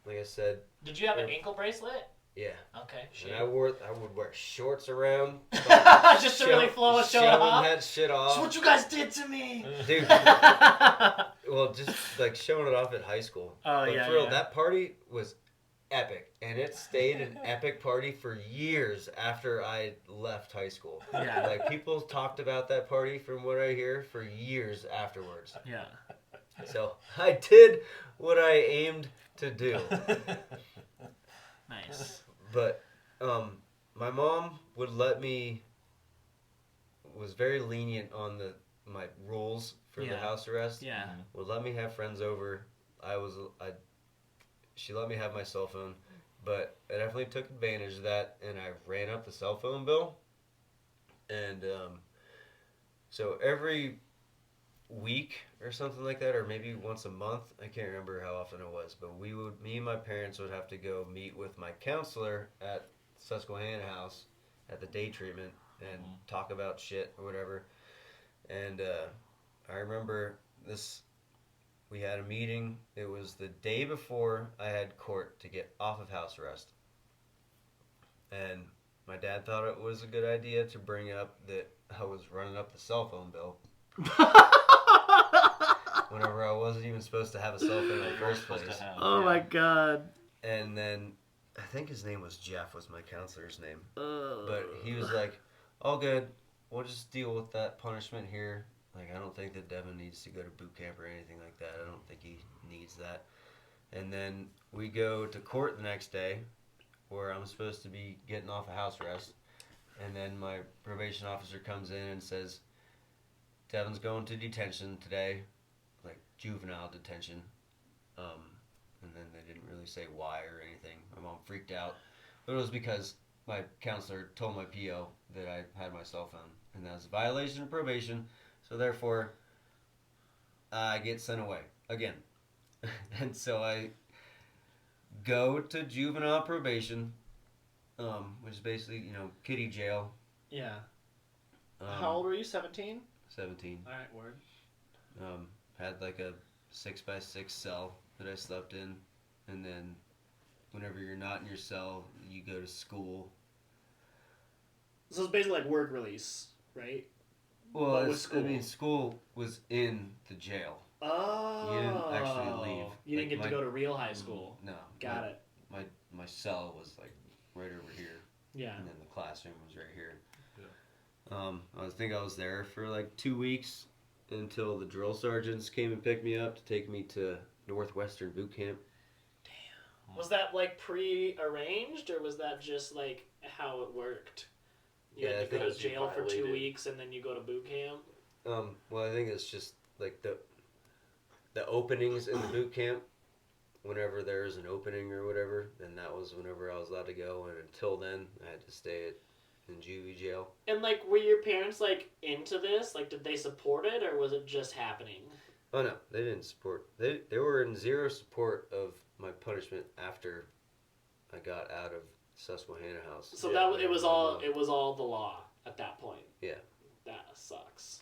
Like I said, Did you have an ankle bracelet? yeah. Okay. And I would wear shorts around. Just to really flow a show off. that shit off. That's what you guys did to me. Dude. Well, just like showing it off at high school. Oh, but yeah, for real, yeah. that party was epic, and it stayed an epic party for years after I left high school. Yeah. Like, people talked about that party, from what I hear, for years afterwards. Yeah. So I did what I aimed to do. Nice. But my mom was very lenient on my rules for the house arrest. Yeah. Would let me have friends over. She let me have my cell phone, but I definitely took advantage of that, and I ran up the cell phone bill. And so every week or something like that, or maybe once a month, I can't remember how often it was, but me and my parents would have to go meet with my counselor at Susquehanna House at the day treatment and talk about shit or whatever. And I remember we had a meeting. It was the day before I had court to get off of house arrest. And my dad thought it was a good idea to bring up that I was running up the cell phone bill. Whenever I wasn't even supposed to have a cell phone in the first place. Oh my god. And then, I think his name was Jeff, was my counselor's name. But he was like, all good, we'll just deal with that punishment here. Like, I don't think that Devin needs to go to boot camp or anything like that. I don't think he needs that. And then we go to court the next day, where I'm supposed to be getting off of house arrest. And then my probation officer comes in and says, Devin's going to detention today, like juvenile detention. And then they didn't really say why or anything. My mom freaked out. But it was because my counselor told my PO that I had my cell phone. And that was a violation of probation. So therefore, I get sent away again. And so I go to juvenile probation, which is basically, kiddie jail. Yeah. How old were you? 17? 17. Alright, word. Had like a 6x6 cell that I slept in. And then whenever you're not in your cell, you go to school. So it's basically like work release, right? Well, with school? School was in the jail. Oh. You didn't actually leave. You didn't Like, get to go to real high school. No. Got it. My cell was like right over here. Yeah. And then the classroom was right here. Yeah. I think I was there for like 2 weeks until the drill sergeants came and picked me up to take me to Northwestern boot camp. Damn. Was that like pre-arranged, or was that just like how it worked? You Yeah, I had to go think to jail for 2 violated. weeks and then you go to boot camp? Well, I think it's just like the openings in the boot camp. Whenever there's an opening or whatever, then that was whenever I was allowed to go. And until then, I had to stay in juvie jail. And like, were your parents like into this? Like, did they support it, or was it just happening? Oh no, they didn't support. They were in zero support of my punishment after I got out of Susquehanna House. So Yeah, it was all the law at that point. Yeah. That sucks.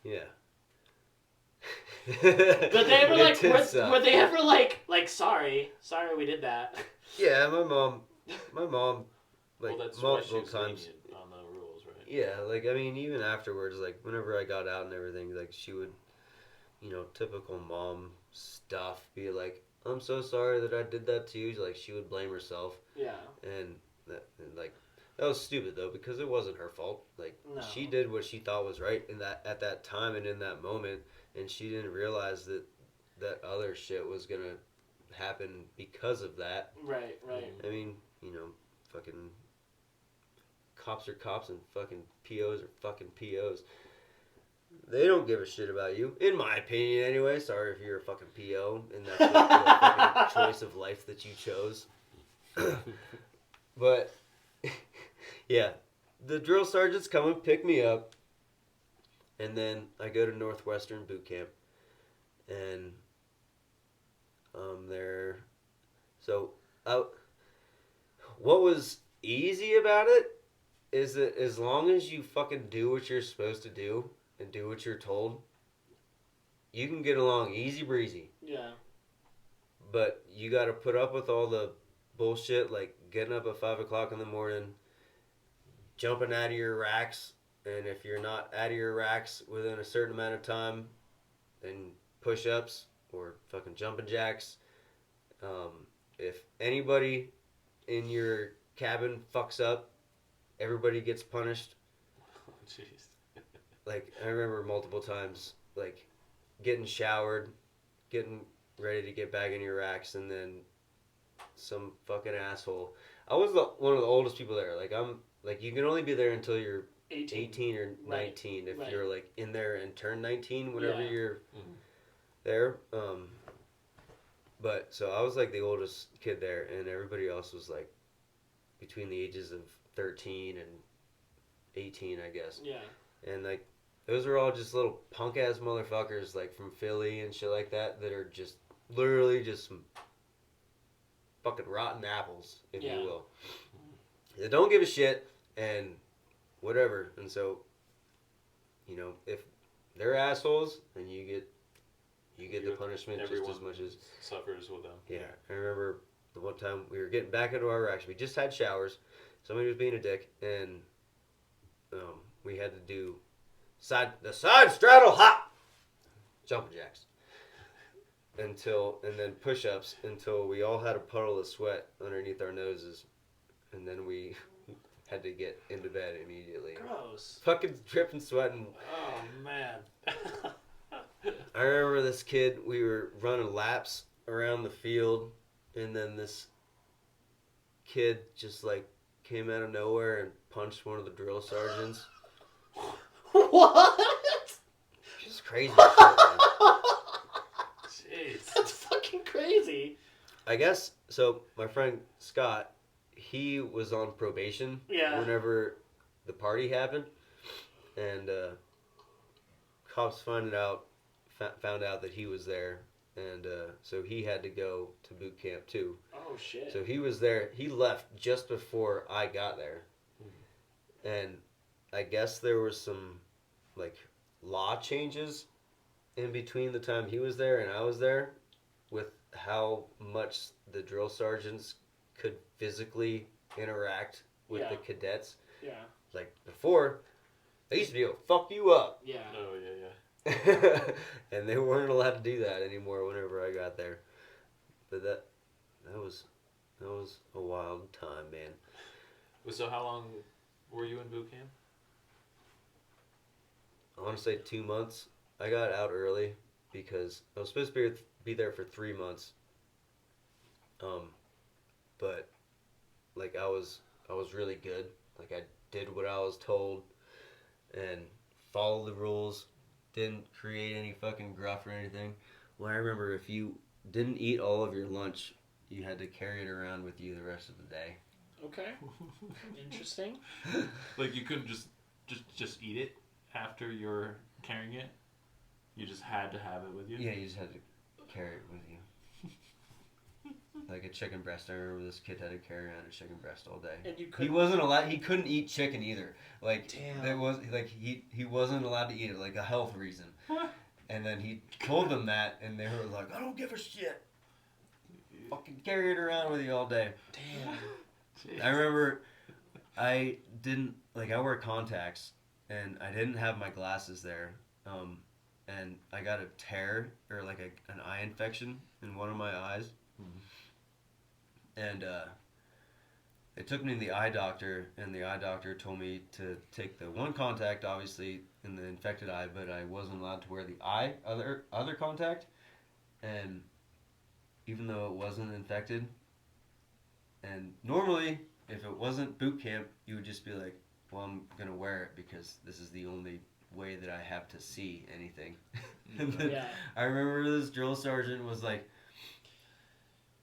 Yeah. But they ever It did suck. were they ever like sorry we did that? Yeah, my mom, like Well, that's why she multiple was times. lenient on the rules, right? Yeah, like I mean, even afterwards, like whenever I got out and everything, like she would, typical mom stuff, be like, "I'm so sorry that I did that to you." Like she would blame herself, Yeah. and like that was stupid though because it wasn't her fault. Like No. she did what she thought was right in that at that time and in that moment, and she didn't realize that other shit was gonna happen because of that. Right. I mean, fucking cops are cops and fucking POs are fucking POs. They don't give a shit about you, in my opinion anyway. Sorry if you're a fucking PO and that's the fucking choice of life that you chose. But, yeah, the drill sergeants come and pick me up, and then I go to Northwestern boot camp, and there. So, what was easy about it is that as long as you fucking do what you're supposed to do and do what you're told, you can get along easy breezy. Yeah. But you got to put up with all the bullshit, like getting up at 5 o'clock in the morning, jumping out of your racks, and if you're not out of your racks within a certain amount of time, then push-ups or fucking jumping jacks. If anybody in your cabin fucks up, everybody gets punished. Oh, jeez. Like, I remember multiple times, like, getting showered, getting ready to get back in your racks, and then some fucking asshole. I was one of the oldest people there. Like, you can only be there until you're 18 or 19. If Right. you're, like, in there and turn 19 whenever Yeah. you're Mhm. there. But, so I was, like, the oldest kid there, and everybody else was, like, between the ages of 13 and 18, I guess. Yeah. And, like, those are all just little punk-ass motherfuckers, like, from Philly and shit like that are just literally just some fucking rotten apples, if you will. They don't give a shit, and whatever. And so, if they're assholes, then you get the punishment just as much as... Suffers with them. Yeah, I remember the one time we were getting back into our racks. We just had showers. Somebody was being a dick, and we had to do the side straddle hop, jumping jacks, and then push-ups until we all had a puddle of sweat underneath our noses, and then we had to get into bed immediately. Gross. Fucking dripping, sweating. Oh, man. I remember this kid, we were running laps around the field, and then this kid just, like, came out of nowhere and punched one of the drill sergeants. What? Just crazy shit, man. Jeez. That's fucking crazy. I guess, so my friend Scott, he was on probation whenever the party happened, and cops found out that he was there, and so he had to go to boot camp too. Oh shit. So he was there. He left just before I got there, and I guess there was some like law changes in between the time he was there and I was there, with how much the drill sergeants could physically interact with the cadets. Yeah. Like before, they used to be able to fuck you up. Yeah. Oh, yeah. And they weren't allowed to do that anymore whenever I got there. But that was a wild time, man. So how long were you in boot camp? I want to say 2 months. I got out early because I was supposed to be there for 3 months. But like I was really good. Like I did what I was told and followed the rules. Didn't create any fucking gruff or anything. Well, I remember if you didn't eat all of your lunch, you had to carry it around with you the rest of the day. Okay. Interesting. Like you couldn't just eat it after you're carrying it? You just had to have it with you? Yeah, you just had to carry it with you. like a chicken breast. I remember this kid had to carry around a chicken breast all day. And you He couldn't. wasn't allowed. He couldn't eat chicken either. Like Damn. there was like he wasn't allowed to eat it, like a health reason. And then he told them that, and they were like, "I don't give a shit. Fucking carry it around with you all day." Damn. I remember I didn't like I wear contacts, and I didn't have my glasses there. And I got a tear or like an eye infection in one of my eyes. And they took me to the eye doctor, and the eye doctor told me to take the one contact, obviously, in the infected eye, but I wasn't allowed to wear the other contact. And even though it wasn't infected, and normally, if it wasn't boot camp, you would just be like, well, I'm going to wear it because this is the only way that I have to see anything. And then Yeah. I remember this drill sergeant was like,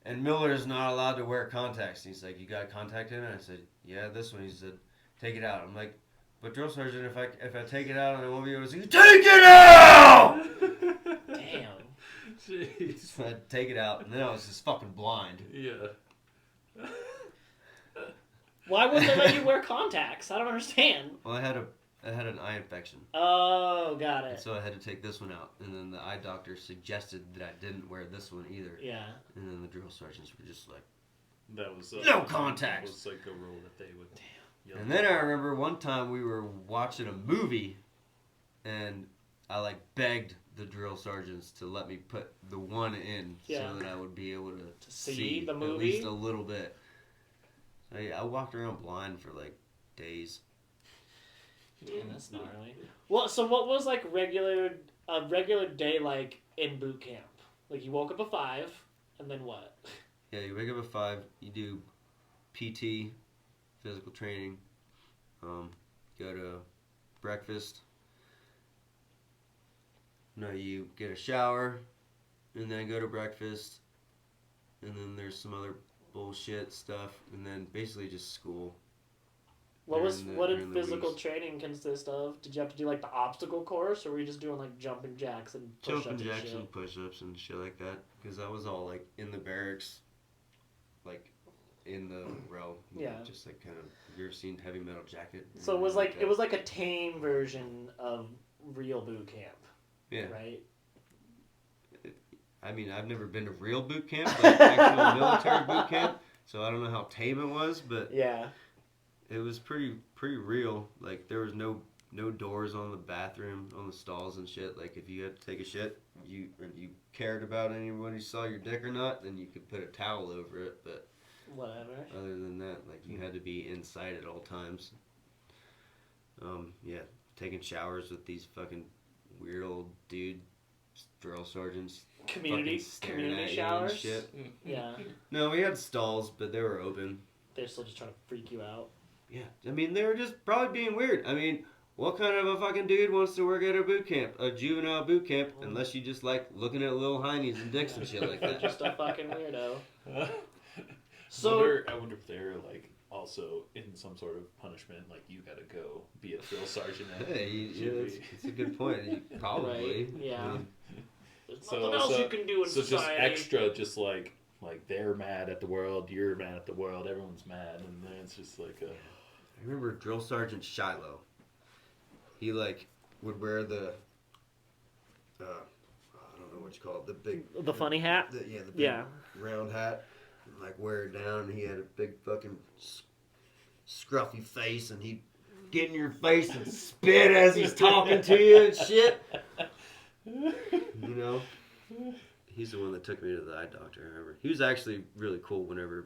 and Miller is not allowed to wear contacts. And he's like, you got contact in? And I said, yeah, this one. He said, take it out. I'm like, but drill sergeant, if I take it out, I won't be able to see. Take it out! Damn. Jeez. So I had to take it out, and then I was just fucking blind. Yeah. Why wouldn't they let you wear contacts? I don't understand. Well, I had an eye infection. Oh, got And it. so I had to take this one out, and then the eye doctor suggested that I didn't wear this one either. Yeah. And then the drill sergeants were just like, That was No contacts! That was like a rule that they would. Yell and then I remember one time we were watching a movie, and I like begged the drill sergeants to let me put the one in Yeah. so that I would be able to see the at movie? least a little bit. I walked around blind for like days. Damn, that's gnarly. Well, so what was like a regular day like in boot camp? Like you woke up at 5, and then what? Yeah, you wake up at 5, you do PT, physical training, go to breakfast. No, you get a shower, and then go to breakfast, and then there's some other bullshit stuff, and then basically just school. What did during the physical weeks. training consist of? Did you have to do like the obstacle course, or were you just doing like jumping jacks and push-ups Jumping and jacks shit? and push-ups and shit like that, because that was all like in the barracks, like in the row. You know, Yeah. just like kind of. Have you ever seen Heavy Metal Jacket? So it was Anything like it was like a tame version of real boot camp, Yeah. right? I mean, I've never been to real boot camp, like actual military boot camp, so I don't know how tame it was, but Yeah. it was pretty real. Like there was no doors on the bathroom, on the stalls and shit. Like if you had to take a shit, and you cared about anybody saw your dick or not, then you could put a towel over it. But Whatever. other than that, like you had to be inside at all times. Yeah, taking showers with these fucking weird old dude drill sergeants. Community fucking staring at you and showers. shit. Yeah. No, we had stalls, but they were open. They're still just trying to freak you out. Yeah, I mean, they were just probably being weird. I mean, what kind of a fucking dude wants to work at a boot camp, a juvenile boot camp, unless you just like looking at little heinies and dicks and shit like that? Just a fucking weirdo. I wonder if they're like also in some sort of punishment, like you gotta go be a drill sergeant. At Hey, it's a good point. Probably. Right, yeah. I mean, There's nothing else you can do in so society. just extra, just like they're mad at the world, you're mad at the world, everyone's mad, and then it's just like a. I remember Drill Sergeant Shiloh. He like would wear the, I don't know what you call it, The funny hat? the big Yeah. round hat, and like wear it down. And he had a big fucking scruffy face, and he'd get in your face and spit as he's talking to you and shit. You know, he's the one that took me to the eye doctor. I remember he was actually really cool whenever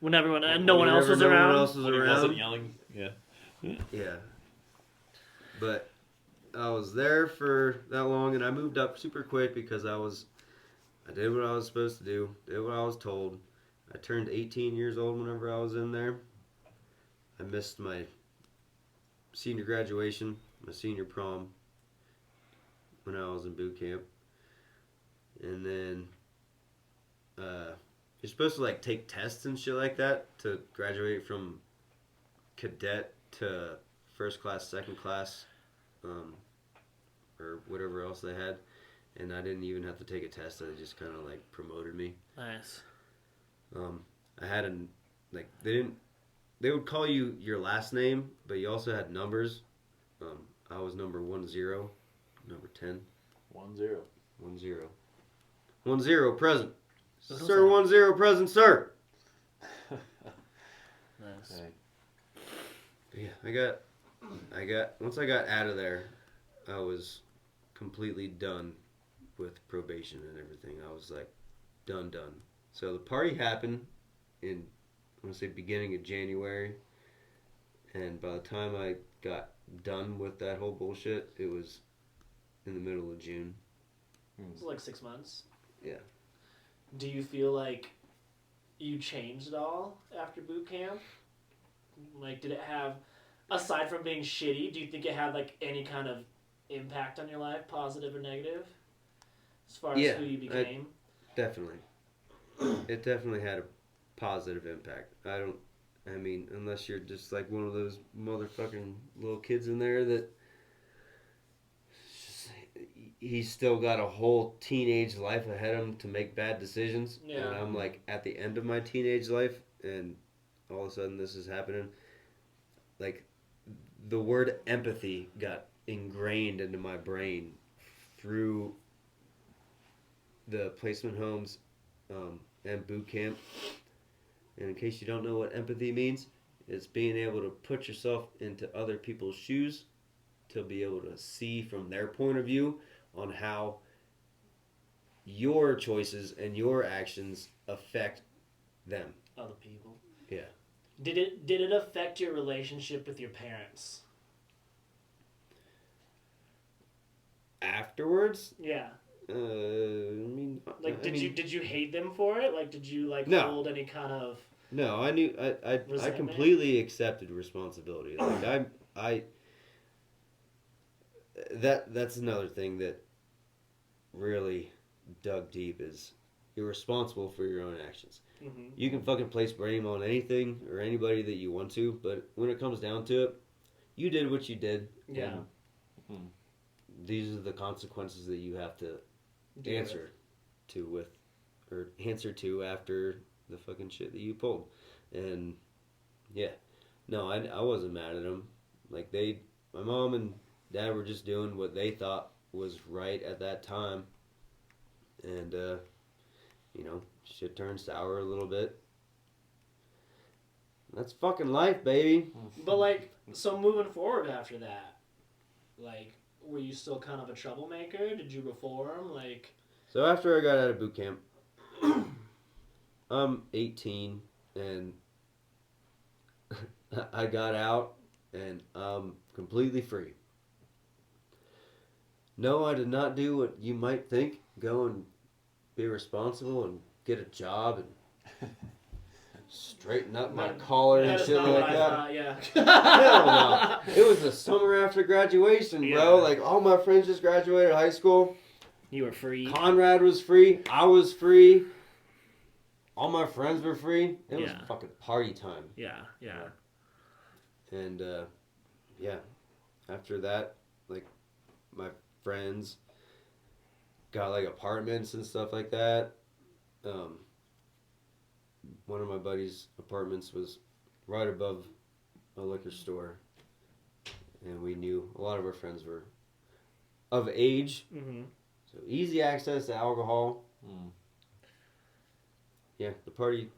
When everyone no one else was around. No one else was When he around. wasn't yelling, yeah. Yeah. But I was there for that long, and I moved up super quick because I did what I was supposed to do, did what I was told. I turned 18 years old whenever I was in there. I missed my senior graduation, my senior prom, when I was in boot camp. And then you're supposed to like take tests and shit like that to graduate from cadet to first class, second class, or whatever else they had. And I didn't even have to take a test. They just kind of like promoted me. Nice. I had they would call you your last name, but you also had numbers. I was number 10, number 10. 1-0. 10 present. Who's Sir, that? 10 present, sir. Nice. Okay. Yeah, once I got out of there, I was completely done with probation and everything. I was like, done. So the party happened in, I want to say, beginning of January. And by the time I got done with that whole bullshit, it was in the middle of June. It's like 6 months. Yeah. Do you feel like you changed at all after boot camp? Like, did it have, aside from being shitty, do you think it had like any kind of impact on your life, positive or negative, as far as who you became? Definitely. It definitely had a positive impact. I mean, unless you're just like one of those motherfucking little kids in there that he's still got a whole teenage life ahead of him to make bad decisions. Yeah. And I'm like at the end of my teenage life, and all of a sudden this is happening. Like, the word empathy got ingrained into my brain through the placement homes and boot camp. And in case you don't know what empathy means, it's being able to put yourself into other people's shoes to be able to see from their point of view on how your choices and your actions affect them. Other people. Yeah. Did it affect your relationship with your parents? Afterwards, Yeah. I mean, Like, did you hate them for it? Like, did you like No. hold any kind of? No, I knew I Resentment? completely accepted responsibility. Like that's another thing that really dug deep is you're responsible for your own actions. Mm-hmm. You can fucking place blame on anything or anybody that you want to, but when it comes down to it, you did what you did. Yeah. And these are the consequences that you have to answer to after the fucking shit that you pulled. And yeah, no, I wasn't mad at them. Like, my mom and dad were just doing what they thought was right at that time. And shit turned sour a little bit. That's fucking life, baby. But like, so moving forward after that, like, were you still kind of a troublemaker? Did you reform? Like, So after I got out of boot camp, I'm 18 and I got out and I'm completely free. No, I did not do what you might think. Go and be responsible and get a job and straighten up my collar and that is shit not like what I that. thought, yeah. Hell no. It was the summer after graduation, bro. Yeah. Like, all my friends just graduated high school. You were free. Conrad was free. I was free. All my friends were free. It was Yeah. fucking party time. Yeah. And, after that, like, my friends got, like, apartments and stuff like that. One of my buddies' apartments was right above a liquor store. And we knew a lot of our friends were of age. Mm-hmm. So easy access to alcohol. Yeah, the party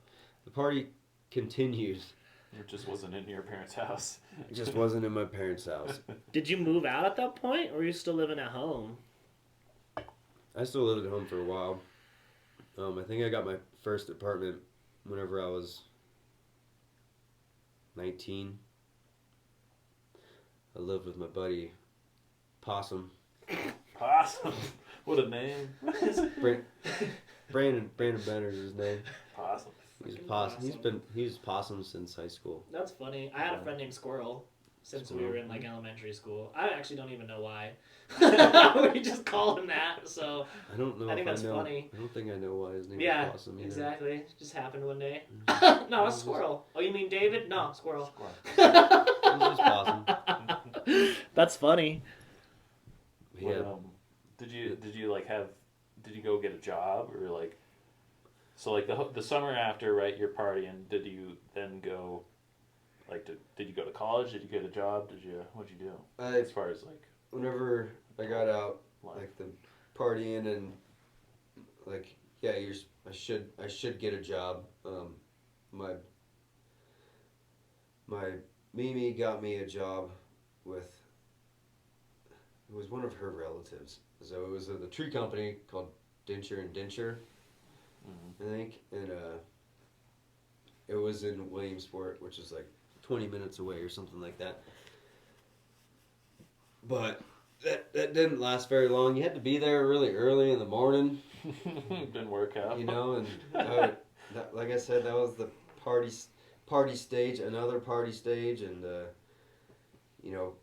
continues. It just wasn't in your parents' house. It just wasn't in my parents' house. Did you move out at that point, or were you still living at home? I still lived at home for a while. I think I got my first apartment whenever I was 19. I lived with my buddy Possum. Possum. What a name. Brandon Benner's his name. Possum. He's Possum. He's Possum since high school. That's funny. I had a friend named Squirrel since we were in like elementary school. I actually don't even know why. We just called him that. So I don't know. I think that's know. funny. I don't think I know why his name yeah, is Possum either. exactly. Just happened one day. No, it's Squirrel. Oh, you mean David? No, Squirrel. It was just Possum. That's funny. Yeah. Did you go get a job or like So like the summer after, right? You're partying. Did you then go? Like, did you go to college? Did you get a job? What'd you do? As far as like, whenever I got out, life. like the partying and like, yeah, I should get a job. My Mimi got me a job with. It was one of her relatives. So it was the tree company called Dincher and Dincher, I think, and it was in Williamsport, which is like 20 minutes away or something like that. But that didn't last very long. You had to be there really early in the morning. Didn't work out. You know, and like I said, that was the party stage, another party stage, and you know,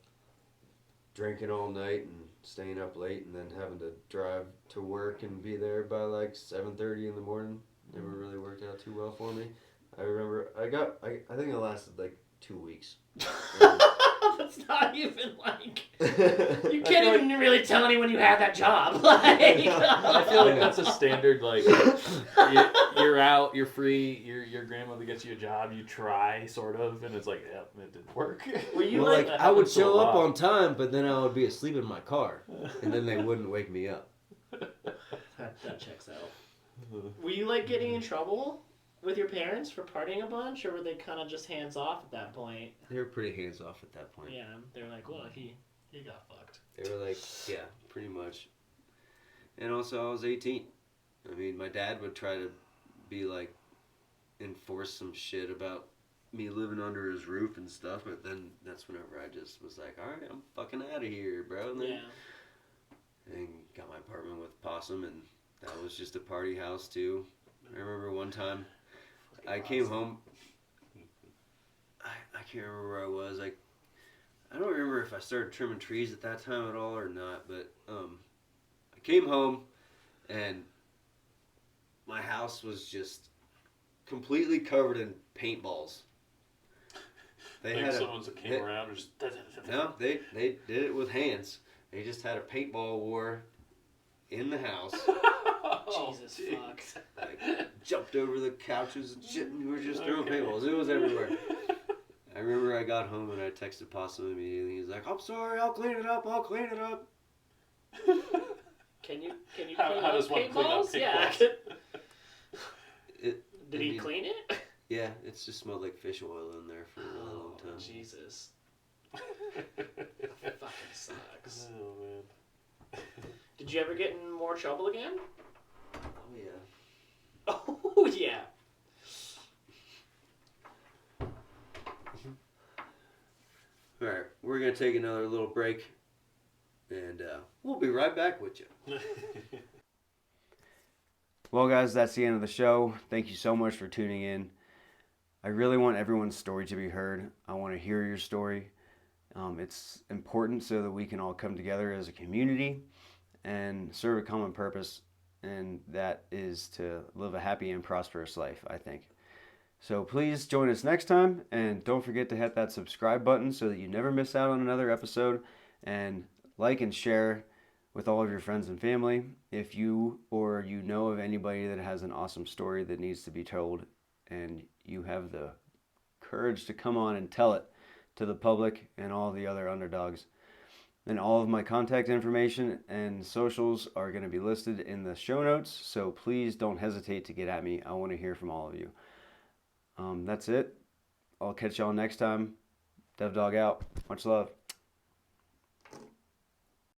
drinking all night and staying up late, and then having to drive to work and be there by like 7:30 in the morning. Never really worked out too well for me. I remember I think it lasted like 2 weeks. That's not even like you can't even really tell anyone you had that job. Like, I feel like that's a standard. Like you're out, you're free. Your grandmother gets you a job. You try sort of, and it's like, yep, it didn't work. Were you well, like I would show up lot. on time, but then I would be asleep in my car, and then they wouldn't wake me up. That checks out. Were you like getting in trouble with your parents for partying a bunch, or were they kind of just hands off at that point? They were pretty hands off at that point. Yeah, they were like, well, he got fucked. They were like, yeah, pretty much. And also, I was 18. I mean, my dad would try to be like, enforce some shit about me living under his roof and stuff, but then that's whenever I just was like, all right, I'm fucking out of here, bro. And then, and got my apartment with Possum, and that was just a party house too. I remember one time I came home. I can't remember where I was. I don't remember if I started trimming trees at that time at all or not, but I came home and my house was just completely covered in paintballs. They like had someone came around and just... No, they did it with hands. They just had a paintball war in the house. Jesus fuck. Like, jumped over the couches and shit, and we were just throwing paintballs. It was everywhere. I remember I got home and I texted Possum immediately. He's like, I'm sorry, I'll clean it up. Can you clean How up does one clean up paintballs? Yeah. Did he clean it? Yeah, it just smelled like fish oil in there for a really long time. Jesus. That fucking sucks. Oh, man. Did you ever get in more trouble again? Oh, yeah. Oh, yeah. All right, we're going to take another little break, and we'll be right back with you. Well, guys, that's the end of the show. Thank you so much for tuning in. I really want everyone's story to be heard. I want to hear your story. It's important so that we can all come together as a community and serve a common purpose, and that is to live a happy and prosperous life, I think. So please join us next time, and don't forget to hit that subscribe button so that you never miss out on another episode, and like and share with all of your friends and family. If you or you know of anybody that has an awesome story that needs to be told, and you have the courage to come on and tell it to the public and all the other underdogs. And all of my contact information and socials are going to be listed in the show notes, so please don't hesitate to get at me. I want to hear from all of you. That's it. I'll catch y'all next time. DevDog out. Much love.